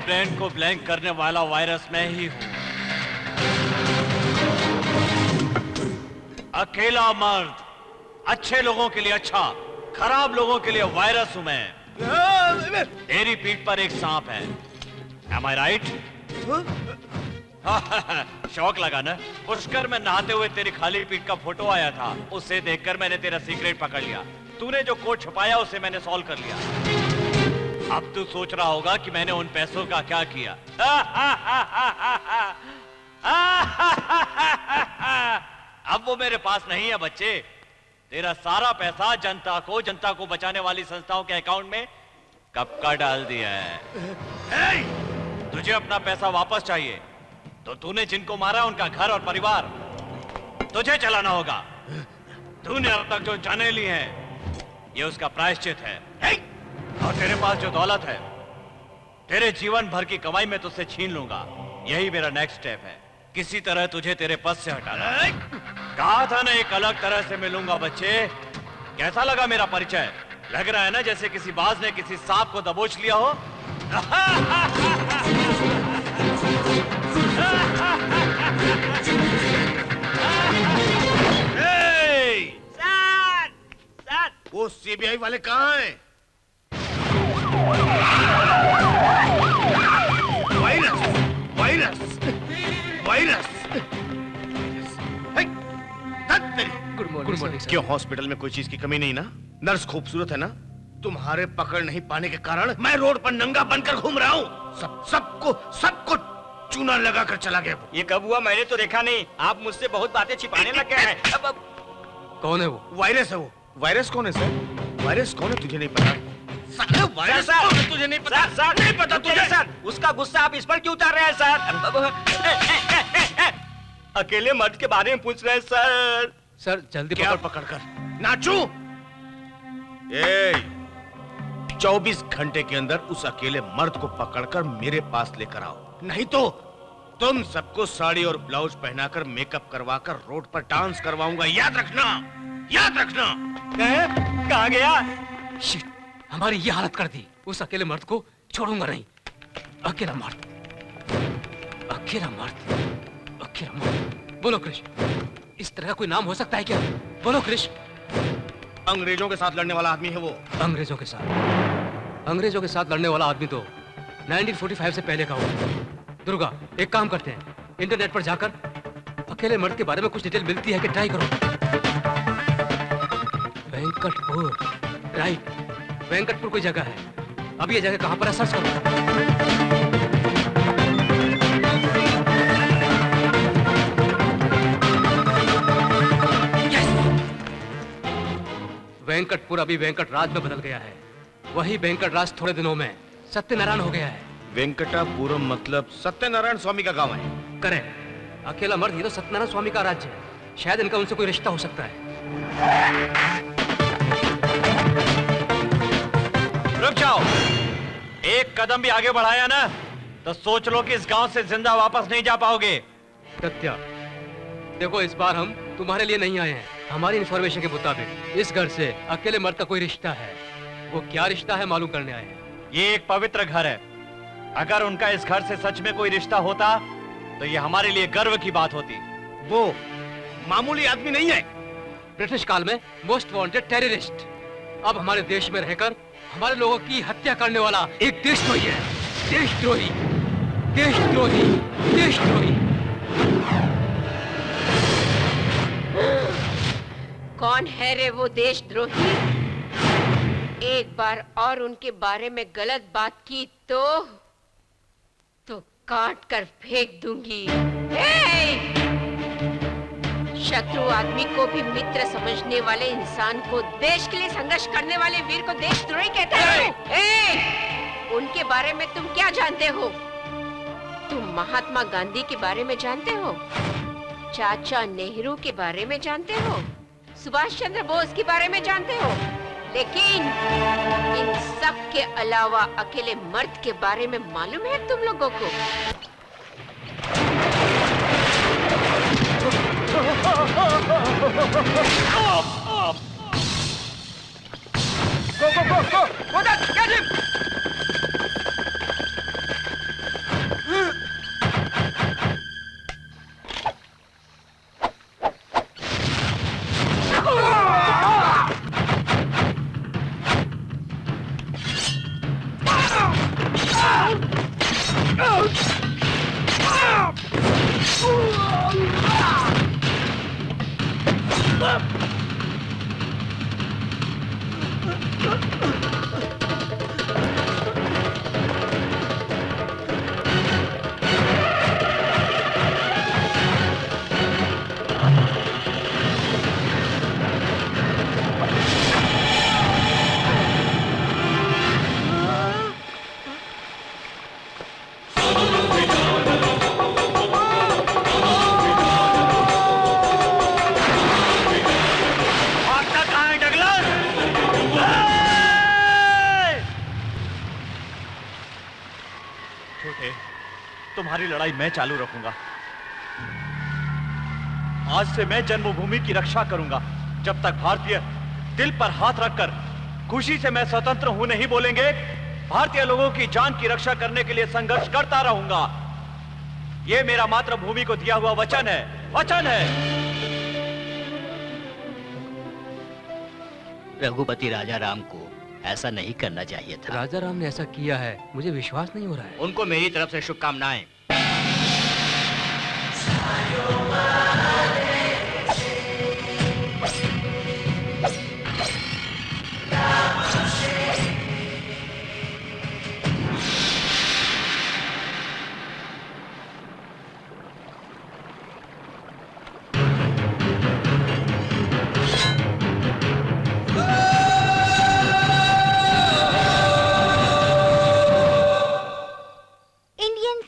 ब्रेन को ब्लैंक करने वाला वायरस मैं ही हूं। अकेला मर्द, अच्छे लोगों के लिए अच्छा, खराब लोगों के लिए वायरस हूं मैं। तेरी पीठ पर एक सांप है। Am I right? शौक लगा ना? पुष्कर में नहाते हुए तेरी खाली पीठ का फोटो आया था, उसे देखकर मैंने तेरा सीक्रेट पकड़ लिया। तूने जो कोड छुपाया उसे मैंने सॉल्व कर लिया। अब तू सोच रहा होगा कि मैंने उन पैसों का क्या किया। अब वो मेरे पास नहीं है बच्चे। तेरा सारा पैसा जनता को बचाने वाली संस्थाओं के अकाउंट में कब का डाल दिया है। तुझे अपना पैसा वापस चाहिए तो तूने जिनको मारा उनका घर और परिवार तुझे चलाना होगा। तूने अब तक जो जाने ली है ये उसका प्रायश्चित है। और तेरे पास जो दौलत है तेरे जीवन भर की कमाई में तुझसे छीन लूंगा। यही मेरा नेक्स्ट स्टेप है, किसी तरह तुझे तेरे पद से हटाना। कहा था ना एक अलग तरह से मिलूंगा बच्चे। कैसा लगा मेरा परिचय? लग रहा है ना जैसे किसी बाज ने किसी सांप को दबोच लिया हो। सर, वो सीबीआई वाले कहाँ हैं? Virus, virus, virus. Good morning. क्यों हॉस्पिटल में कोई चीज की कमी नहीं ना? नर्स खूबसूरत है ना? तुम्हारे पकड़ नहीं पाने के कारण मैं रोड पर नंगा बनकर घूम रहा हूँ। सबको चूना लगाकर चला गया। ये कब हुआ? मैंने तो देखा नहीं। आप मुझसे बहुत बातें छिपाने लग गए हैं। अब कौन है वो? वायरस है वो। वायरस कौन है सर? वायरस कौन है तुझे नहीं पता? वायरस कौन है तुझे नहीं पता? सर नहीं पता तुझे? सर उसका गुस्सा आप इस पर क्यों उतार रहे हैं सर? अकेले मर्द के बारे में पूछ रहे हैं सर। सर जल्दी पकड़ नाचू। 24 घंटे के अंदर उस अकेले मर्द को पकड़कर मेरे पास लेकर आओ, नहीं तो तुम सबको साड़ी और ब्लाउज पहनाकर मेकअप करवाकर रोड पर डांस करवाऊंगा। याद रखना, याद रखना। कहाँ गया? शिट, हमारी ये हालत कर दी। उस अकेले मर्द को छोड़ूंगा नहीं। अकेला मर्द, अकेला मर्द, अकेला मर्द। बोलो क्रिश, इस तरह का कोई नाम हो सकता है क्या? बोलो क्रिश। अंग्रेजों के साथ लड़ने वाला आदमी है वो। अंग्रेजों के साथ लड़ने वाला आदमी तो 1945 से पहले का हुआ। दुर्गा, एक काम करते हैं, इंटरनेट पर जाकर अकेले मर्द के बारे में कुछ डिटेल मिलती है कि ट्राई करो। वेंकटपुर, राइट, वेंकटपुर कोई जगह है। अब ये जगह कहाँ पर है? सर्च करो। वेंकटपुर अभी वेंकट राज में बदल गया है। वही वेंकट राज थोड़े दिनों में सत्यनारायण हो गया है। वेंकटापुरम मतलब सत्यनारायण स्वामी का गांव है। करेक्ट। अकेला मर्द ही तो सत्यनारायण स्वामी का राज्य है। शायद इनका उनसे कोई रिश्ता हो सकता है। रुक जाओ। एक कदम भी आगे बढ़ाया ना तो सोच लो कि इस गांव से जिंदा वापस नहीं जा पाओगे। सत्या, देखो इस बार हम तुम्हारे लिए नहीं आए हैं। हमारी इंफॉर्मेशन के मुताबिक इस घर से अकेले मर्द का कोई रिश्ता है। वो क्या रिश्ता है मालूम करने आए हैं। ये एक पवित्र घर है। अगर उनका इस घर से सच में कोई रिश्ता होता तो ये हमारे लिए गर्व की बात होती। वो मामूली आदमी नहीं है। ब्रिटिश काल में मोस्ट वांटेड टेररिस्ट। अब हमारे देश में रहकर हमारे लोगों की हत्या करने वाला एक देशद्रोही है। देशद्रोही, देशद्रोही, देशद्रोही। कौन है रे वो देशद्रोही? एक बार और उनके बारे में गलत बात की तो काट कर फेंक दूंगी। शत्रु आदमी को भी मित्र समझने वाले इंसान को, देश के लिए संघर्ष करने वाले वीर को देशद्रोही कहते हो। उनके बारे में तुम क्या जानते हो? तुम महात्मा गांधी के बारे में जानते हो? चाचा नेहरू के बारे में जानते हो? सुभाष चंद्र बोस के बारे में जानते हो? लेकिन इन सब के अलावा अकेले मर्द के बारे में मालूम है तुम लोगों को? Go, get him! तुम्हारी लड़ाई मैं चालू रखूंगा। आज से मैं जन्मभूमि की रक्षा करूंगा। जब तक भारतीय दिल पर हाथ रखकर खुशी से मैं स्वतंत्र हूं नहीं बोलेंगे, भारतीय लोगों की जान की रक्षा करने के लिए संघर्ष करता रहूंगा। यह मेरा मातृभूमि को दिया हुआ वचन है, वचन है। रघुपति राजा राम को ऐसा नहीं करना चाहिए था। राजा राम ने ऐसा किया है, मुझे विश्वास नहीं हो रहा है। उनको मेरी तरफ से शुभकामनाएं।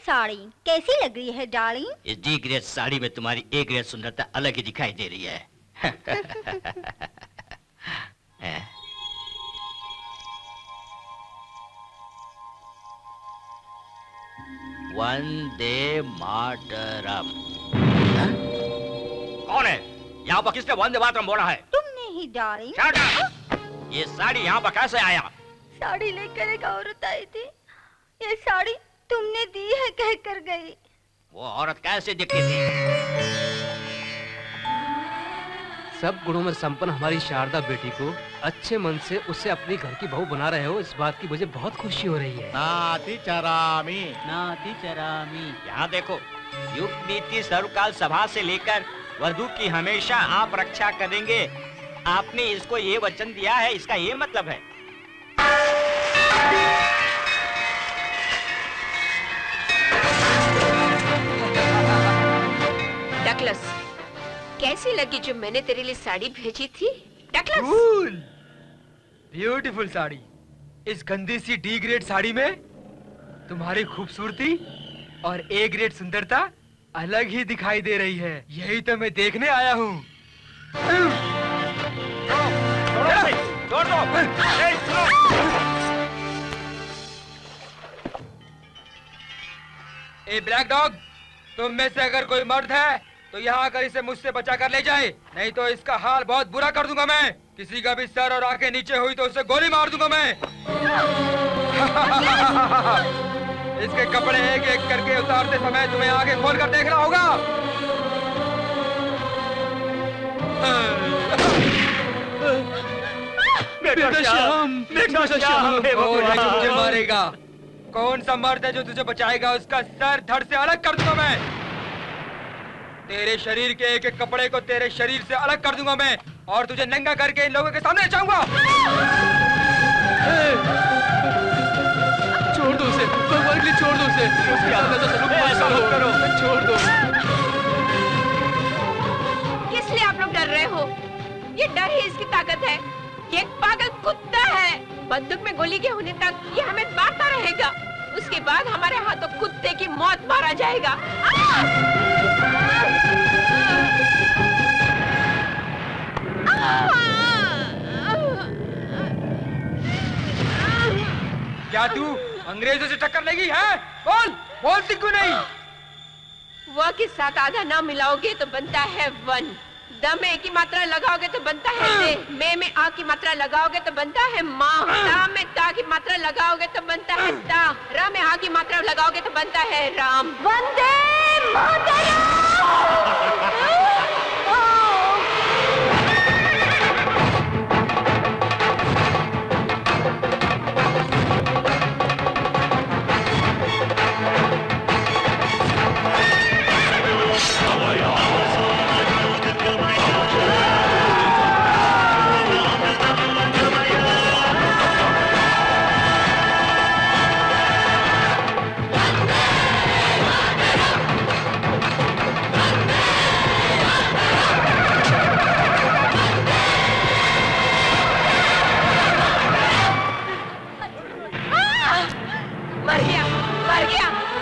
साड़ी कैसी लग रही है डार्लिंग? इस डी ग्रेड साड़ी में तुम्हारी ए ग्रेड सुंदरता अलग ही दिखाई दे रही है। वंदे मातरम। कौन है यहाँ पर? किसने वंदे मातरम बोला है? तुमने ही डार्लिंग। ये साड़ी यहाँ पर कैसे आया? साड़ी लेकर एक औरत आई थी। ये साड़ी तुमने दी है कहकर गई। वो औरत कैसे दिखती थी? सब गुणों में संपन्न हमारी शारदा बेटी को अच्छे मन से उससे अपनी घर की बहू बना रहे हो, इस बात की मुझे बहुत खुशी हो रही है। नाती चरामी, नाती चरामी। यहाँ देखो, युग नीति सर्वकाल सभा से लेकर वधू की हमेशा आप रक्षा करेंगे। आपने इसको ये वचन दिया है, इसका ये मतलब है। डगलस, कैसी लगी जो मैंने तेरे लिए साड़ी भेजी थी? Douglas, beautiful sari. इस गंदी सी डी ग्रेड साड़ी में तुम्हारी खूबसूरती और ए ग्रेड सुंदरता अलग ही दिखाई दे रही है। यही तो मैं देखने आया हूँ। छोड़ दो। ए ब्लैक डॉग, तुम में से अगर कोई मर्द है तो यहाँ आकर इसे मुझसे बचा कर ले जाए, नहीं तो इसका हाल बहुत बुरा कर दूंगा मैं। किसी का भी सर और आंखें नीचे हुई तो उसे गोली मार दूंगा मैं। इसके कपड़े एक एक करके उतारते समय तुम्हें आगे खोल कर देखना होगा। बेटा श्याम, बेटा श्याम, कौन है जो मुझे मारेगा? कौन सा मर्द है जो तुझे बचाएगा? उसका सर धड़ से अलग कर दूंगा मैं। तेरे शरीर के एक एक कपड़े को तेरे शरीर से अलग कर दूंगा मैं और तुझे नंगा करके इन लोगों के सामने जाऊंगा। छोड़ दो उसे, भगवान के लिए छोड़ दो उसे। उसके हाथ में तो सलूट मत करो, छोड़ दो। किस लिए आप लोग डर रहे हो? ये डर ही इसकी ताकत है। ये एक पागल कुत्ता है। बंदूक में गोली के होने तक ये हमें मारता रहेगा। उसके बाद हमारे हाथों कुत्ते की मौत मारा जाएगा। क्या तू अंग्रेजों से टक्कर लेगी है? बोल, बोलती क्यों नहीं? व के साथ आधा ना मिलाओगे तो बनता है वन। द में एक की मात्रा लगाओगे तो बनता है दे। में आ की मात्रा लगाओगे तो बनता है माँ। ता में ता की मात्रा लगाओगे तो बनता है ता। रा में आ की मात्रा लगाओगे तो बनता है राम। वंदे मातरम।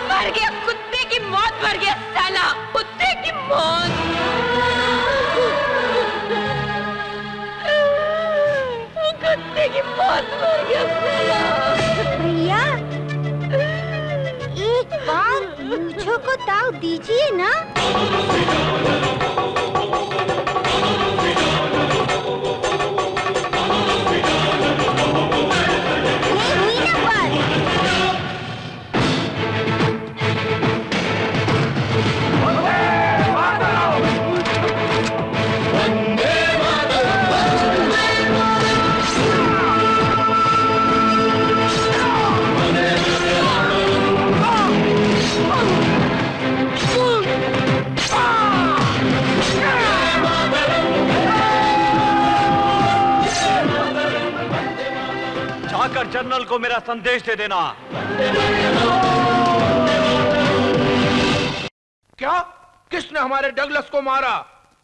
मर गया, कुत्ते की मौत मर गया साला, कुत्ते की मौत। कुत्ते की मौत मर गया साला। भैया एक बार मूंछों को ताव दीजिए ना। जनरल को मेरा संदेश दे देना। क्या? किसने हमारे डगलस को मारा?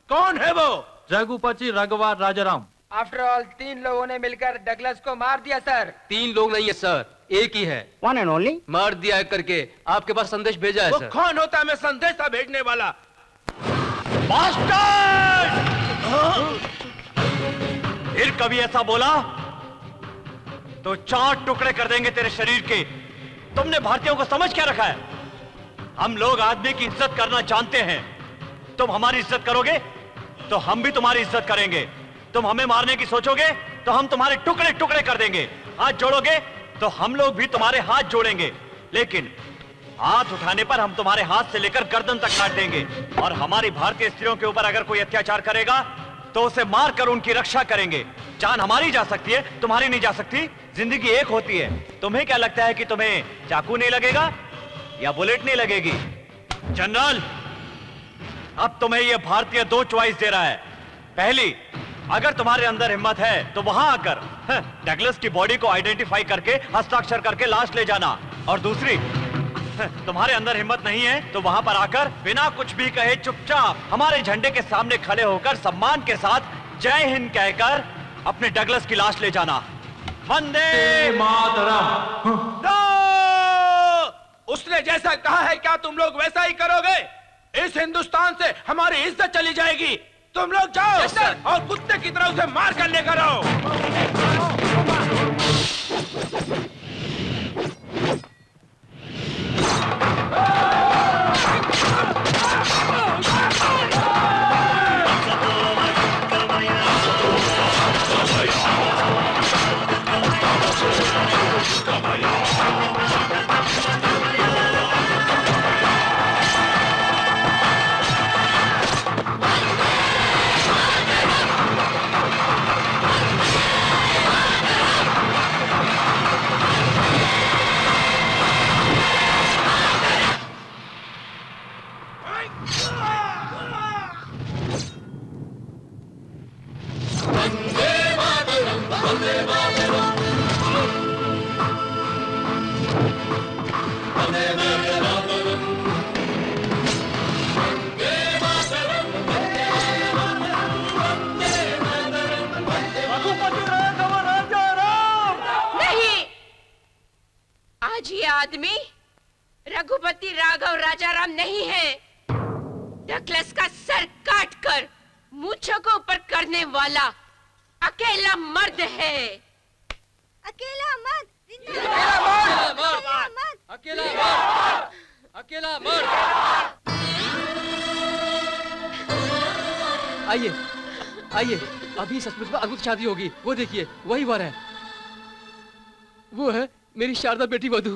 कौन है वो? रघुपति राघवा राजाराम। आफ्टर ऑल 3 लोगों ने मिलकर डगलस को मार दिया सर। 3 लोग नहीं है सर, एक ही है। One and only? मार दिया है करके आपके पास संदेश भेजा है सर। कौन होता है मैं संदेश भेजने वाला? मास्टर! फिर कभी ऐसा बोला तो 4 टुकड़े कर देंगे तेरे शरीर के। तुमने भारतीयों को समझ क्या रखा है? हम लोग आदमी की इज्जत करना जानते हैं। तुम हमारी इज्जत करोगे तो हम भी तुम्हारी इज्जत करेंगे। तुम हमें मारने की सोचोगे तो हम तुम्हारे टुकड़े टुकड़े कर देंगे। हाथ जोड़ोगे तो हम लोग भी तुम्हारे हाथ जोड़ेंगे, लेकिन हाथ उठाने पर हम तुम्हारे हाथ से लेकर गर्दन तक काट देंगे। और हमारी भारतीय स्त्रियों के ऊपर अगर कोई अत्याचार करेगा तो उसे मारकर उनकी रक्षा करेंगे। जान हमारी जा सकती है, तुम्हारी नहीं जा सकती। जिंदगी एक होती है। तुम्हें क्या लगता है कि तुम्हें चाकू नहीं लगेगा या बुलेट नहीं लगेगी? जनरल, अब तुम्हें यह भारतीय 2 चॉइस दे रहा है। पहली, अगर तुम्हारे अंदर हिम्मत है तो वहां आकर डगलस की बॉडी को आइडेंटिफाई करके हस्ताक्षर करके लाश ले जाना। और दूसरी, तुम्हारे अंदर हिम्मत नहीं है तो वहां पर आकर बिना कुछ भी कहे चुपचाप हमारे झंडे के सामने खड़े होकर सम्मान के साथ जय हिंद कहकर अपने डगलस की लाश ले जाना। वंदे मातरम। नो! उसने जैसा कहा है क्या तुम लोग वैसा ही करोगे? इस हिंदुस्तान से हमारी इज्जत चली जाएगी। तुम लोग जाओ और कुत्ते की तरह उसे मार कर लेकर आओ। आज ये आदमी रघुपति राघव राजाराम नहीं है। डगलस का सर काटकर मूंछों को ऊपर करने वाला अकेला मर्द है। अकेला मर्द, अकेला मर्द। आइए आइए, अभी सचमुच में अद्भुत शादी होगी। वो देखिए, वही वर है। वो है मेरी शारदा बेटी वधू।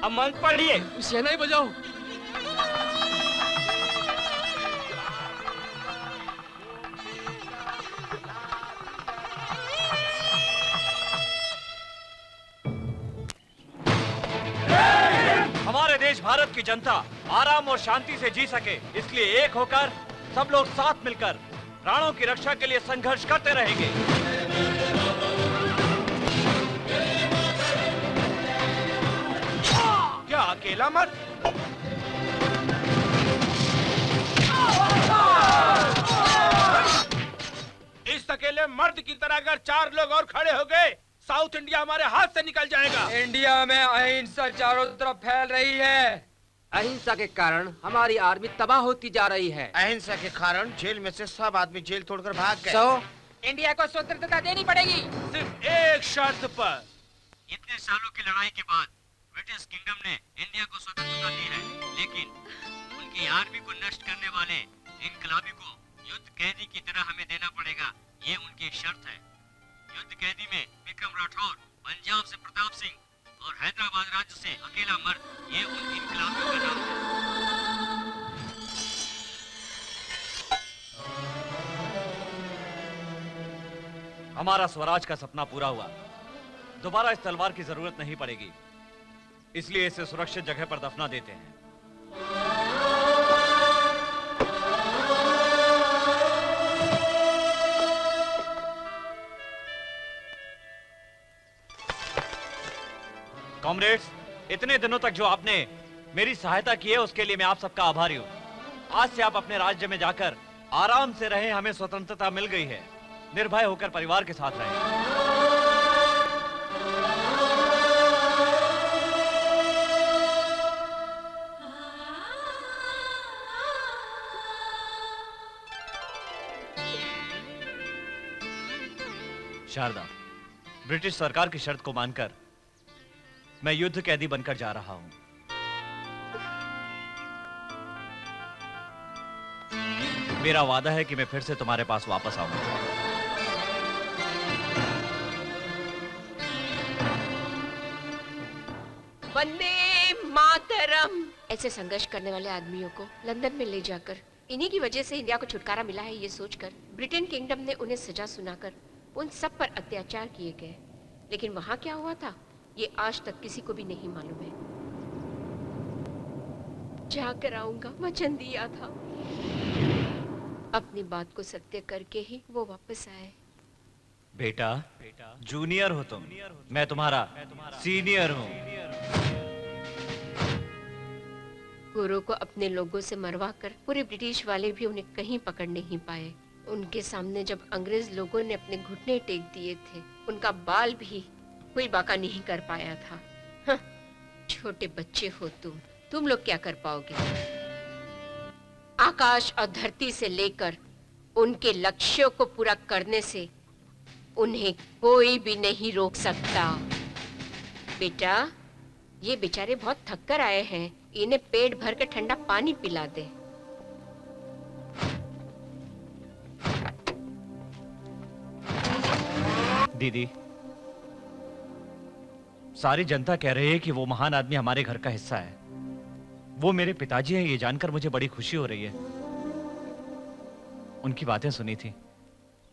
अब मंत्र पढ़िए। शहनाई बजाओ। हमारे देश भारत की जनता आराम और शांति से जी सके, इसलिए एक होकर सब लोग साथ मिलकर प्राणों की रक्षा के लिए संघर्ष करते रहेंगे। क्या अकेला मर्द? इस अकेले मर्द की तरह अगर 4 लोग और खड़े हो गए, साउथ इंडिया हमारे हाथ से निकल जाएगा। इंडिया में अहिंसा चारों तरफ फैल रही है। अहिंसा के कारण हमारी आर्मी तबाह होती जा रही है। अहिंसा के कारण जेल में से सब आदमी जेल तोड़कर भाग गए। इंडिया को स्वतंत्रता देनी पड़ेगी, सिर्फ एक शर्त पर। इतने सालों की लड़ाई के बाद ब्रिटिश किंगडम ने इंडिया को स्वतंत्रता दी है, लेकिन उनकी आर्मी को नष्ट करने वाले इनकलाबी को युद्ध कैदी की तरह हमें देना पड़ेगा। ये उनकी शर्त है। युद्ध कैदी में विक्रम राठौर, पंजाब से प्रताप सिंह और हैदराबाद राज्य से अकेला मर्द, ये उन इनकलाबियों का नाम है। हमारा स्वराज का सपना पूरा हुआ। दोबारा इस तलवार की जरूरत नहीं पड़ेगी, इसलिए इसे सुरक्षित जगह पर दफना देते हैं। कॉमरेड्स, इतने दिनों तक जो आपने मेरी सहायता की है उसके लिए मैं आप सबका आभारी हूं। आज से आप अपने राज्य में जाकर आराम से रहें। हमें स्वतंत्रता मिल गई है। निर्भय होकर परिवार के साथ रहें। शारदा, ब्रिटिश सरकार की शर्त को मानकर मैं युद्ध कैदी बनकर जा रहा हूं। मेरा वादा है कि मैं फिर से तुम्हारे पास वापस आऊंगा। वंदे मातरम। ऐसे संघर्ष करने वाले आदमियों को लंदन में ले जाकर इन्हीं की वजह से इंडिया को छुटकारा मिला है, ये सोचकर ब्रिटेन किंगडम ने उन्हें सजा सुनाकर उन सब पर अत्याचार किए गए। लेकिन वहां क्या हुआ था ये आज तक किसी को भी नहीं मालूम है। जाकर आऊंगा, वचन दिया था। अपनी बात को सत्य करके ही वो वापस आए। बेटा, जूनियर हो तुम, मैं तुम्हारा सीनियर हूं। गुरु को अपने लोगों से मरवा कर पूरे ब्रिटिश वाले भी उन्हें कहीं पकड़ नहीं पाए। उनके सामने जब अंग्रेज लोगों ने अपने घुटने टेक दिए थे उनका बाल भी कोई बाका नहीं कर पाया था। हाँ, छोटे बच्चे हो तुम लोग क्या कर पाओगे? आकाश और धरती से लेकर उनके लक्ष्यों को पूरा करने से उन्हें कोई भी नहीं रोक सकता। बेटा, ये बेचारे बहुत थक कर आए हैं, इन्हें पेट भर के ठंडा पानी पिला दे। दीदी, सारी जनता कह रही है कि वो महान आदमी हमारे घर का हिस्सा है। वो मेरे पिताजी हैं, ये जानकर मुझे बड़ी खुशी हो रही है। उनकी बातें सुनी थी,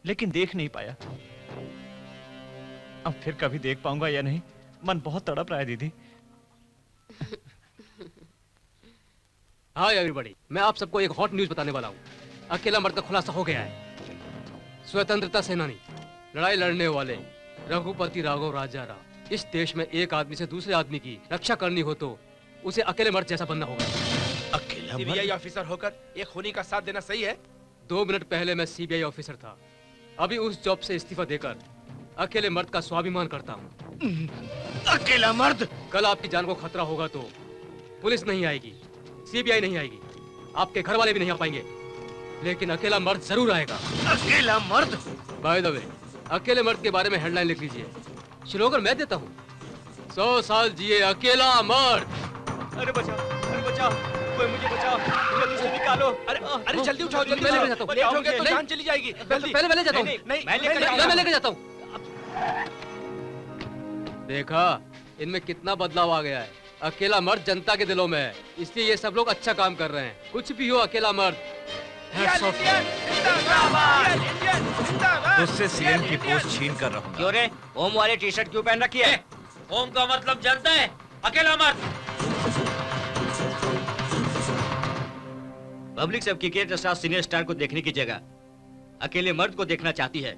लेकिन देख नहीं पाया। अब फिर कभी देख पाऊंगा या नहीं, मन बहुत तड़प रहा है दीदी। हाय एवरीबॉडी, मैं आप सबको एक हॉट न्यूज बताने वाला हूँ। अकेला मर्द का खुलासा हो गया है। स्वतंत्रता सेनानी, लड़ाई लड़ने वाले रघुपति राघव राजाराम, इस देश में एक आदमी से दूसरे आदमी की रक्षा करनी हो तो उसे अकेले मर्द जैसा बनना होगा। अकेला सीबीआई ऑफिसर होकर एक खूनी का साथ देना सही है? 2 मिनट पहले मैं सीबीआई ऑफिसर था, अभी उस जॉब से इस्तीफा देकर अकेले मर्द का स्वाभिमान करता हूँ। अकेला मर्द? कल आपकी जान को खतरा होगा तो पुलिस नहीं आएगी, सीबीआई नहीं आएगी, आपके घर वाले भी नहीं आ पाएंगे, लेकिन अकेला मर्द जरूर आएगा। अकेला मर्द? बाय द वे, अकेले मर्द के बारे में हेडलाइन लिख लीजिए। स्लोगन मैं देता हूँ, 100 साल जिए अकेला मर्द। अरे बचाओ, कोई मुझे बचाओ, जल्दी से निकालो। अरे जल्दी उठाओ, जल्दी मैं लेकर जाता हूँ। लेट हो गया तो जान चली जाएगी। पहले मैं ले जाता हूँ। नहीं, मैं लेकर जाता हूँ। देखा, इनमें कितना बदलाव आ गया है। अकेला मर्द जनता के दिलों में है, इसलिए ये सब लोग अच्छा काम कर रहे हैं। कुछ भी हो, अकेला मर्द। उससे सीएम की पोस्ट छीन कर रहूंगा। क्यों रे, ओम वाले टी शर्ट क्यों पहन रखी है? ओम का मतलब जानता है? अकेला मर्द। पब्लिक सब क्रिकेट स्टार सीनियर स्टार को देखने की जगह अकेले मर्द को देखना चाहती है।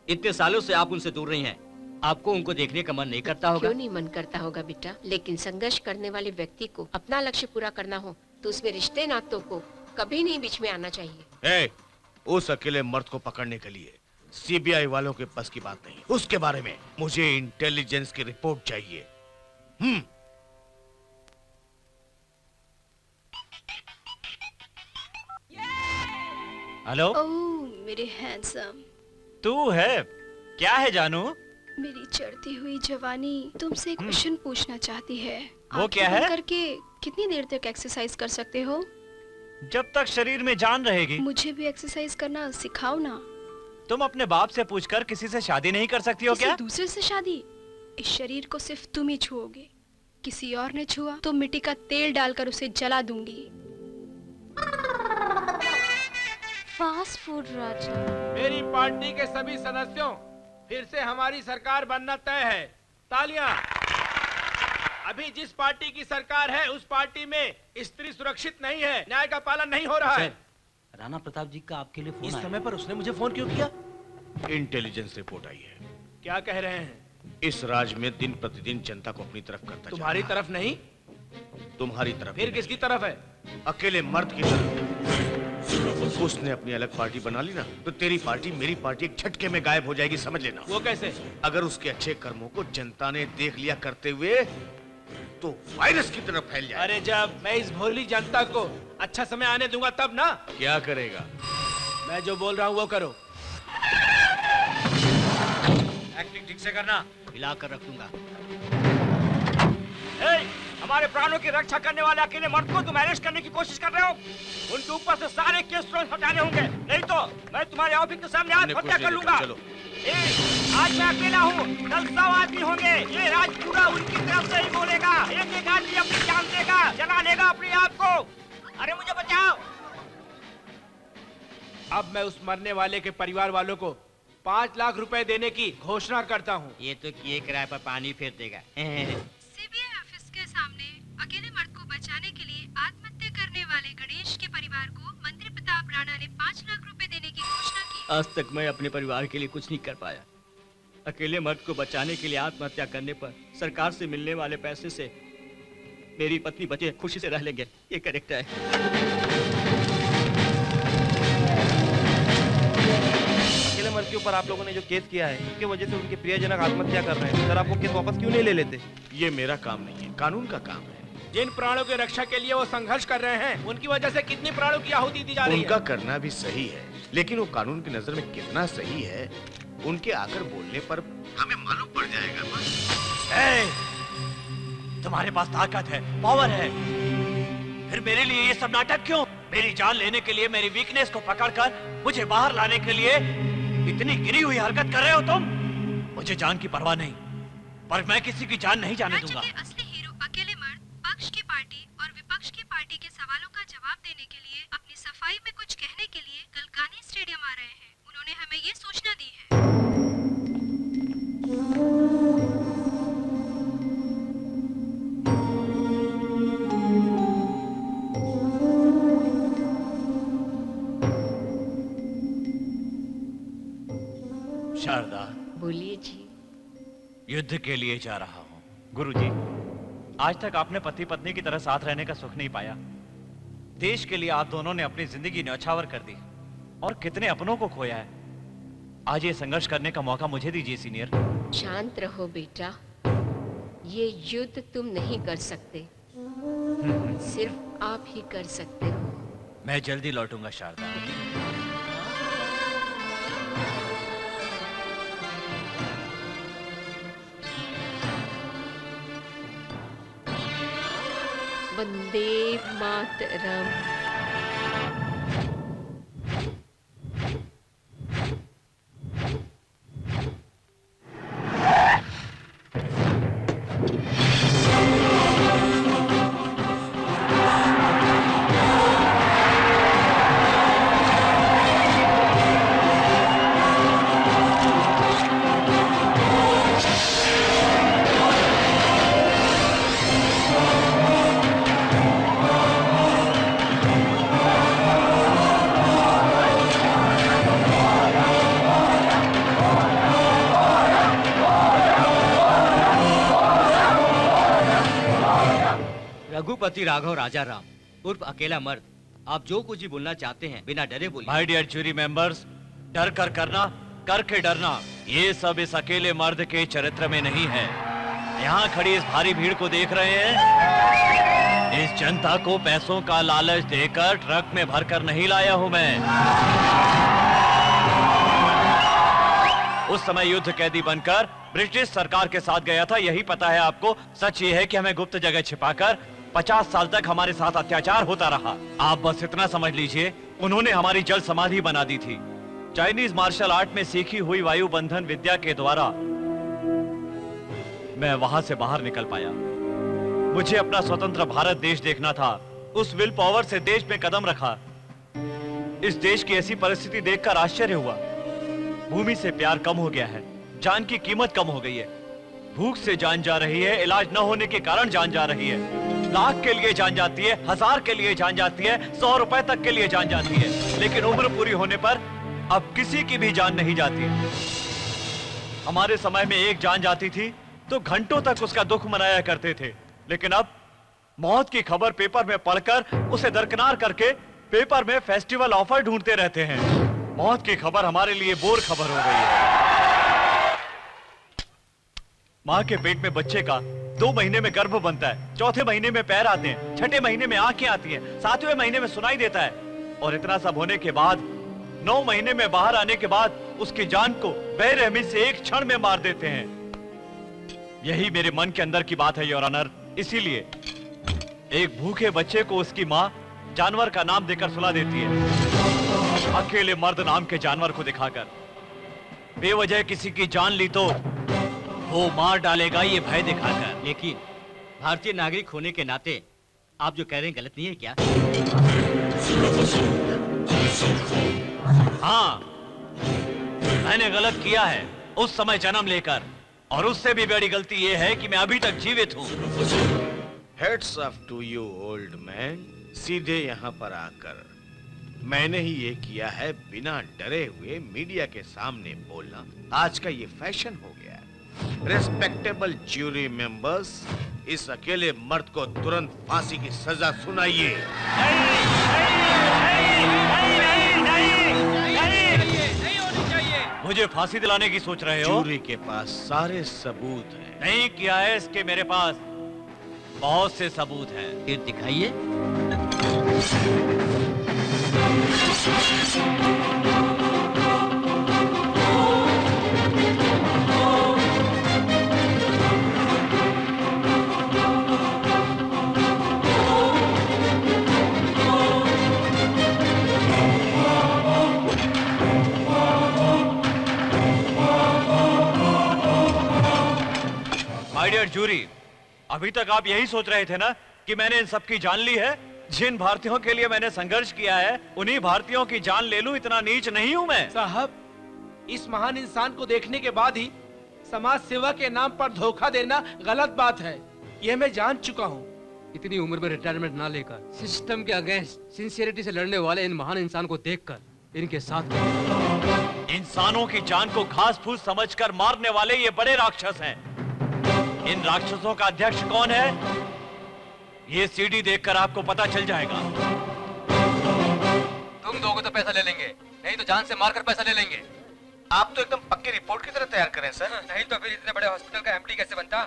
इतने सालों से आप उनसे दूर रही हैं, आपको उनको देखने का मन नहीं करता होगा? क्यों नहीं मन करता होगा बेटा, लेकिन संघर्ष करने वाले व्यक्ति को अपना लक्ष्य पूरा करना हो तो उसमें रिश्ते नातों को कभी नहीं बीच में आना चाहिए। उस अकेले मर्द को पकड़ने के लिए सीबीआई वालों के बस की बात नहीं। उसके बारे में मुझे इंटेलिजेंस की रिपोर्ट चाहिए। हेलो। ओह मेरे हैंडसम। तू है? क्या है जानू? मेरी चढ़ती हुई जवानी तुमसे एक क्वेश्चन पूछना चाहती है। वो क्या है? करके कितनी देर तक एक्सरसाइज कर सकते हो? जब तक शरीर में जान रहेगी। मुझे भी एक्सरसाइज करना सिखाओ ना। तुम अपने बाप से पूछकर किसी से शादी नहीं कर सकती हो क्या? दूसरे से शादी? इस शरीर को सिर्फ तुम ही छुओगे, किसी और ने छुआ तो मिट्टी का तेल डालकर उसे जला दूंगी। फास्ट फूड राजा। मेरी पार्टी के सभी सदस्यों, फिर से हमारी सरकार बनना तय है। तालियां। अभी जिस पार्टी की सरकार है उस पार्टी में स्त्री सुरक्षित नहीं है, न्याय का पालन नहीं हो रहा है। राणा प्रताप जी का आपके लिए फोन इस आया। समय पर उसने मुझे फोन क्यों किया? इंटेलिजेंस रिपोर्ट आई है। क्या कह रहे हैं? इस राज्य में दिन प्रतिदिन जनता को अपनी तरफ करता तुम्हारी तरफ नहीं? तुम्हारी तरफ। फिर किसकी तरफ है? अकेले मर्द की तरफ। उसने अपनी अलग पार्टी बना ली ना तो तेरी पार्टी मेरी पार्टी एक झटके में गायब हो जाएगी, समझ लेना। वो कैसे? अगर उसके अच्छे कर्मों को जनता ने देख लिया करते हुए तो वायरस की तरफ फैल जाए। अरे जब मैं इस भोली जनता को अच्छा समय आने दूंगा तब ना। क्या करेगा? मैं जो बोल रहा हूँ वो करो। एक्टिंग ठीक से करना, हिलाकर रख दूंगा। हमारे प्राणों की रक्षा करने वाले अकेले मर्द को तुम अरेस्ट करने की कोशिश कर रहे हो। उनके ऊपर से सारे केस तुरंत हटाने होंगे, नहीं तो मैं तुम्हारे ऑफिस के सामने आत्महत्या कर लूंगा। आज मैं अकेला हूँ, कल 100 आदमी होंगे। ये राज पूरा उनकी तरफ से ही बोलेगा। एक एक आदमी अपनी जान देगा, जला लेगा अपने आप को। अरे मुझे बचाओ। अब मैं उस मरने वाले के परिवार वालों को 5 लाख रुपए देने की घोषणा करता हूँ। ये तो किए किराए पर पानी फेर देगा। सीबीआई ऑफिस के सामने अकेले मर्द को बचाने के लिए आत्महत्या करने वाले गणेश के परिवार को मंत्री प्रताप राणा ने 5 लाख रुपए देने की घोषणा की। आज तक मैं अपने परिवार के लिए कुछ नहीं कर पाया। अकेले मर्द को बचाने के लिए आत्महत्या करने पर सरकार से मिलने वाले पैसे से मेरी पत्नी बच्चे खुशी से रह लेंगे, ये करेक्ट है। अकेले मर्द के ऊपर आप लोगों ने जो केस किया है उसके वजह से उनके प्रियजनक आत्महत्या कर रहे हैं। सर, आपको केस वापस क्यों नहीं ले लेते? ये मेरा काम नहीं है, कानून का काम है। जिन प्राणों की रक्षा के लिए वो संघर्ष कर रहे हैं, उनकी वजह से कितने प्राणों की आहुति दी जा रही है। उनका करना भी सही है, लेकिन वो कानून की नजर में कितना सही है, उनके आकर बोलने पर हमें मालूम पड़ जाएगा। तुम्हारे पास ताकत है, पावर है, फिर मेरे लिए ये सब नाटक क्यों? मेरी जान लेने के लिए मेरी वीकनेस को पकड़कर मुझे बाहर लाने के लिए इतनी गिरी हुई हरकत कर रहे हो तुम? मुझे जान की परवाह नहीं, पर मैं किसी की जान नहीं जाने दूंगा। असली हीरो अकेले मर्द पक्ष की पार्टी और विपक्ष की पार्टी के सवालों का जवाब देने के लिए अपनी सफाई में कुछ कहने के लिए कल गांधी स्टेडियम आ रहे हैं। उन्होंने हमें ये सूचना दी है। शारदा, बोलिए जी। युद्ध के लिए जा रहा हूँ। गुरुजी, आज तक आपने पति पत्नी की तरह साथ रहने का सुख नहीं पाया। देश के लिए आप दोनों ने अपनी जिंदगी न्यौछावर कर दी और कितने अपनों को खोया है। आज ये संघर्ष करने का मौका मुझे दीजिए सीनियर। शांत रहो बेटा, ये युद्ध तुम नहीं कर सकते, सिर्फ आप ही कर सकते हो। मैं जल्दी लौटूंगा शारदा। वंदे मातरम। रघुपति राघव राजा राम उर्फ अकेला मर्द, आप जो कुछ ही बोलना चाहते हैं बिना डरे बोलिए। माय डियर जूरी मेंबर्स, डर कर करना, करके डरना, ये सब इस अकेले मर्द के चरित्र में नहीं है। यहाँ खड़ी इस भारी भीड़ को देख रहे हैं? इस जनता को पैसों का लालच देकर ट्रक में भरकर नहीं लाया हूं मैं। उस समय युद्ध कैदी बनकर ब्रिटिश सरकार के साथ गया था, यही पता है आपको। सच ये है कि हमें गुप्त जगह छिपाकर 50 साल तक हमारे साथ अत्याचार होता रहा। आप बस इतना समझ लीजिए, उन्होंने हमारी जल समाधि बना दी थी। चाइनीज मार्शल आर्ट में सीखी हुई वायु बंधन विद्या के द्वारा मैं वहां से बाहर निकल पाया। मुझे अपना स्वतंत्र भारत देश देखना था। उस विल पावर से देश में कदम रखा। इस देश की ऐसी परिस्थिति देखकर आश्चर्य हुआ। भूमि से प्यार कम हो गया है, जान की कीमत कम हो गई है, भूख से जान जा रही है, इलाज न होने के कारण जान जा रही है, लाख के लिए जान जाती है, 1000 के लिए जान जाती है, 100 रुपए तक के लिए जान जाती है, लेकिन उम्र पूरी होने पर अब किसी की भी जान नहीं जाती। हमारे समय में एक जान जाती थी तो घंटों तक उसका दुख मनाया करते थे, लेकिन अब मौत की खबर पेपर में पढ़कर उसे दरकिनार करके पेपर में फेस्टिवल ऑफर ढूंढते रहते हैं। मौत की खबर हमारे लिए बोर खबर हो गई है। माँ के पेट में बच्चे का 2 महीने में गर्भ बनता है, 4थे महीने में पैर आते हैं, 6ठे महीने में आंखें आती हैं, 7वें महीने में सुनाई देता है, और इतना सब होने के बाद 9 महीने में बाहर आने के बाद उसकी जान को बेरहमी से एक क्षण में मार देते हैं। यही मेरे मन के अंदर की बात है योर ऑनर। इसीलिए एक भूखे बच्चे को उसकी माँ जानवर का नाम देकर सुला देती है, अकेले मर्द नाम के जानवर को दिखाकर। बेवजह किसी की जान ली तो वो मार डालेगा ये भय दिखाकर। लेकिन भारतीय नागरिक होने के नाते आप जो कह रहे हैं गलत नहीं है क्या? हाँ, मैंने गलत किया है उस समय जन्म लेकर, और उससे भी बड़ी गलती ये है कि मैं अभी तक जीवित हूँ। Heads off to you old man, सीधे यहाँ पर आकर मैंने ही ये किया है बिना डरे हुए मीडिया के सामने बोलना। आज का ये फैशन हो गया है। रेस्पेक्टेबल ज्यूरी मेंबर्स, इस अकेले मर्द को तुरंत फांसी की सजा सुनाइए। मुझे फांसी दिलाने की सोच रहे हो? जूरी के पास सारे सबूत हैं। नहीं किया है इसके मेरे पास बहुत से सबूत हैं। फिर दिखाइए। माय डियर जूरी, अभी तक आप यही सोच रहे थे ना कि मैंने इन सब की जान ली है? जिन भारतीयों के लिए मैंने संघर्ष किया है उन्हीं भारतीयों की जान ले लूं, इतना नीच नहीं हूं मैं। साहब, इस महान इंसान को देखने के बाद ही समाज सेवा के नाम पर धोखा देना गलत बात है, यह मैं जान चुका हूँ। इतनी उम्र में रिटायरमेंट ना लेकर सिस्टम के अगेंस्ट सिंसियरिटी से लड़ने वाले इन महान इंसान को देखकर इनके साथ इंसानों की जान को घास फूस समझकर मारने वाले ये बड़े राक्षस हैं। इन राक्षसों का अध्यक्ष कौन है ये सीडी देखकर आपको पता चल जाएगा। तुम दोगे तो पैसा ले लेंगे, नहीं तो जान से मारकर पैसा ले लेंगे। आप तो एकदम पक्की रिपोर्ट की तरह तैयार करें सर। नहीं तो फिर इतने बड़े हॉस्पिटल का एमडी कैसे बनता?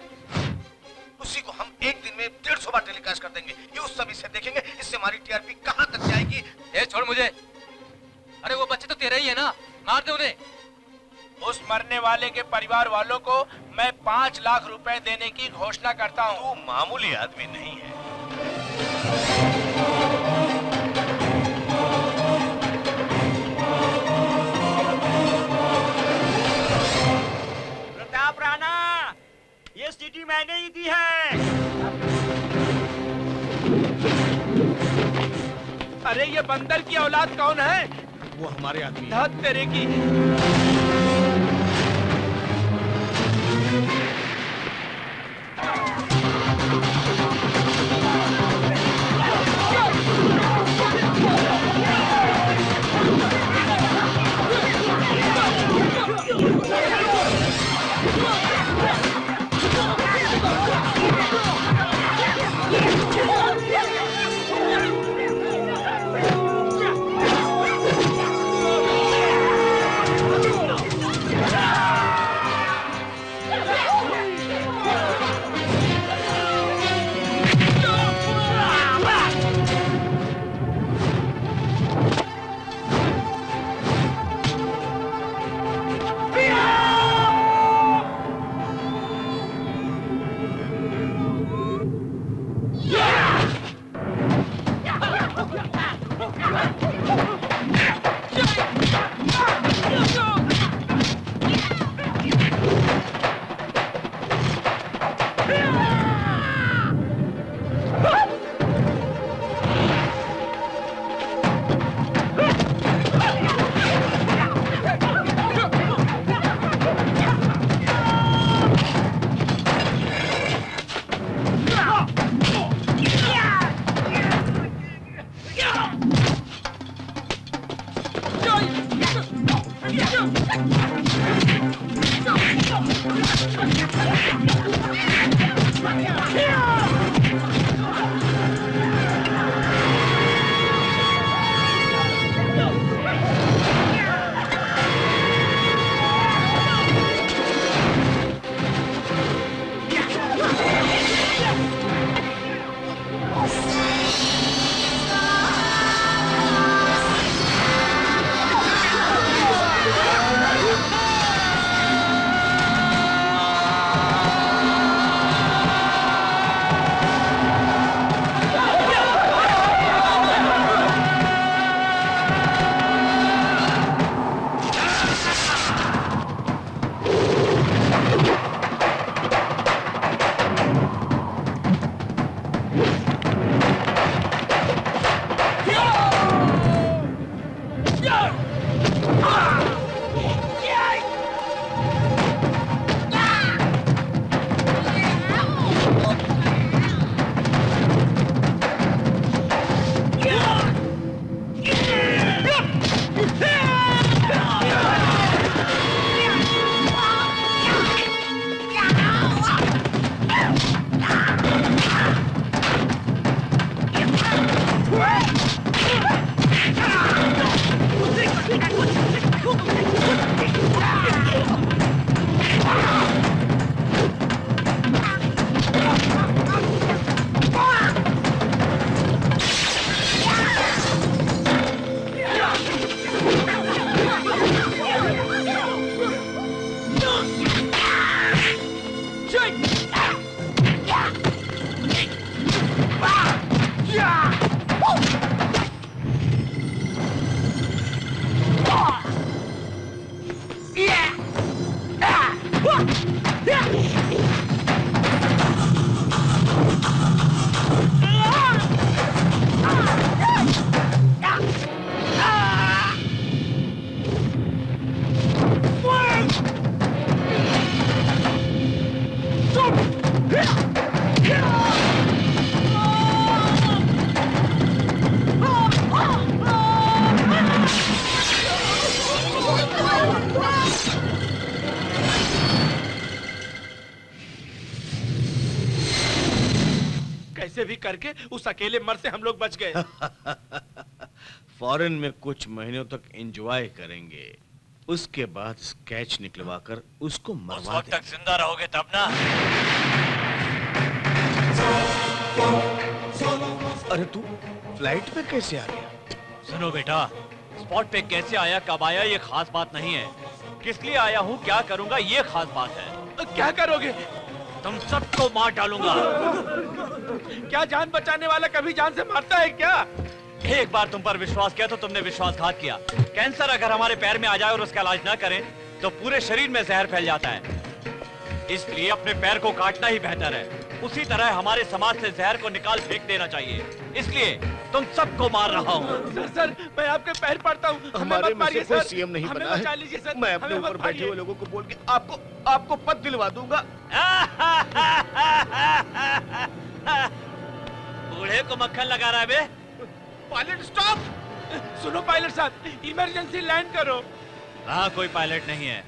उसी को हम एक दिन में 150 बार टेलीकास्ट कर देंगे। ये उस सभी से देखेंगे, इससे हमारी टीआरपी कहां तक जाएगी। ए छोड़ मुझे। अरे वो बच्चे तो तेरे ही है ना, मार दे उन्हें। उस मरने वाले के परिवार वालों को मैं 5 लाख रुपए देने की घोषणा करता हूँ। तू मामूली आदमी नहीं है। प्रताप राणा, ये सीटी मैंने ही दी है। अरे ये बंदर की औलाद कौन है? वो हमारे आदमी है। धत तेरे की। कैसे भी करके उस अकेले मर्द से हम लोग बच गए। फॉरेन में कुछ महीनों तक एंजॉय करेंगे, उसके बाद स्केच निकलवाकर उसको मरवा वक्त तक जिंदा रहोगे तब ना। अरे तू फ्लाइट पे कैसे आ गया? सुनो बेटा, स्पॉट पे कैसे आया, कब आया, ये खास बात नहीं है। किस लिए आया हूँ, क्या करूंगा, ये खास बात है। क्या करोगे? तुम सबको मार डालूंगा। क्या जान बचाने वाला कभी जान से मारता है क्या? एक बार तुम पर विश्वास किया तो तुमने विश्वासघात किया। कैंसर अगर हमारे पैर में आ जाए और उसका इलाज ना करें तो पूरे शरीर में जहर फैल जाता है, इसलिए अपने पैर को काटना ही बेहतर है। उसी तरह हमारे समाज से जहर को निकाल फेंक देना चाहिए, इसलिए तुम सबको मार रहा हूँ। सर मैं आपके पैर पड़ता हूँ, हमारे में से कोई सीएम नहीं बना है। मैं अपने ऊपर बैठे हुए लोगों को बोल के आपको पद दिलवा दूंगा। बूढ़े को मक्खन लगा रहा है बे। Pilot stop! सुनो पायलट साहब, इमरजेंसी लैंड करो। हाँ, कोई पायलट नहीं है,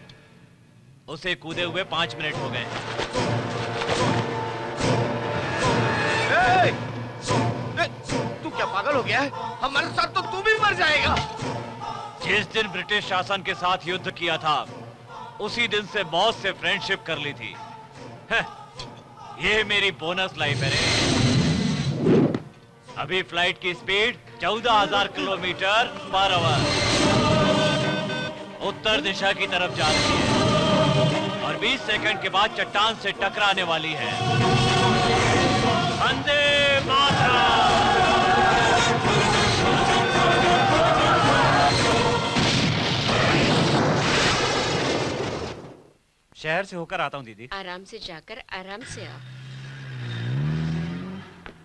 उसे कूदे हुए 5 मिनट हो गए। तू क्या पागल हो गया है? हमारे साथ तो तू भी मर जाएगा। जिस दिन ब्रिटिश शासन के साथ युद्ध किया था उसी दिन से मौत से फ्रेंडशिप कर ली थी। ये मेरी बोनस लाइफ है रे। अभी फ्लाइट की स्पीड 14,000 किलोमीटर पर आवर उत्तर दिशा की तरफ जा रही है और 20 सेकंड के बाद चट्टान से टकराने वाली है। वंदे मातरम। शहर से होकर आता हूँ दीदी। आराम से जाकर आराम से आओ।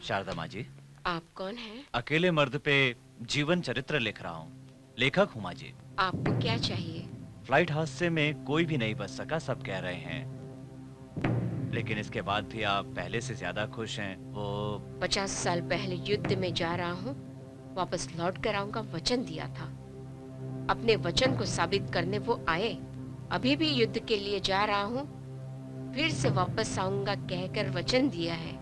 शारदा माँ जी, आप कौन हैं? अकेले मर्द पे जीवन चरित्र लिख रहा हूँ, लेखक हूँ माँ जी। आपको क्या चाहिए? फ्लाइट हादसे में कोई भी नहीं बच सका, सब कह रहे हैं, लेकिन इसके बाद भी आप पहले से ज्यादा खुश हैं। वो 50 साल पहले युद्ध में जा रहा हूँ, वापस लौट कर आऊंगा, वचन दिया था। अपने वचन को साबित करने वो आए। अभी भी युद्ध के लिए जा रहा हूँ, फिर से वापस आऊंगा कहकर वचन दिया है।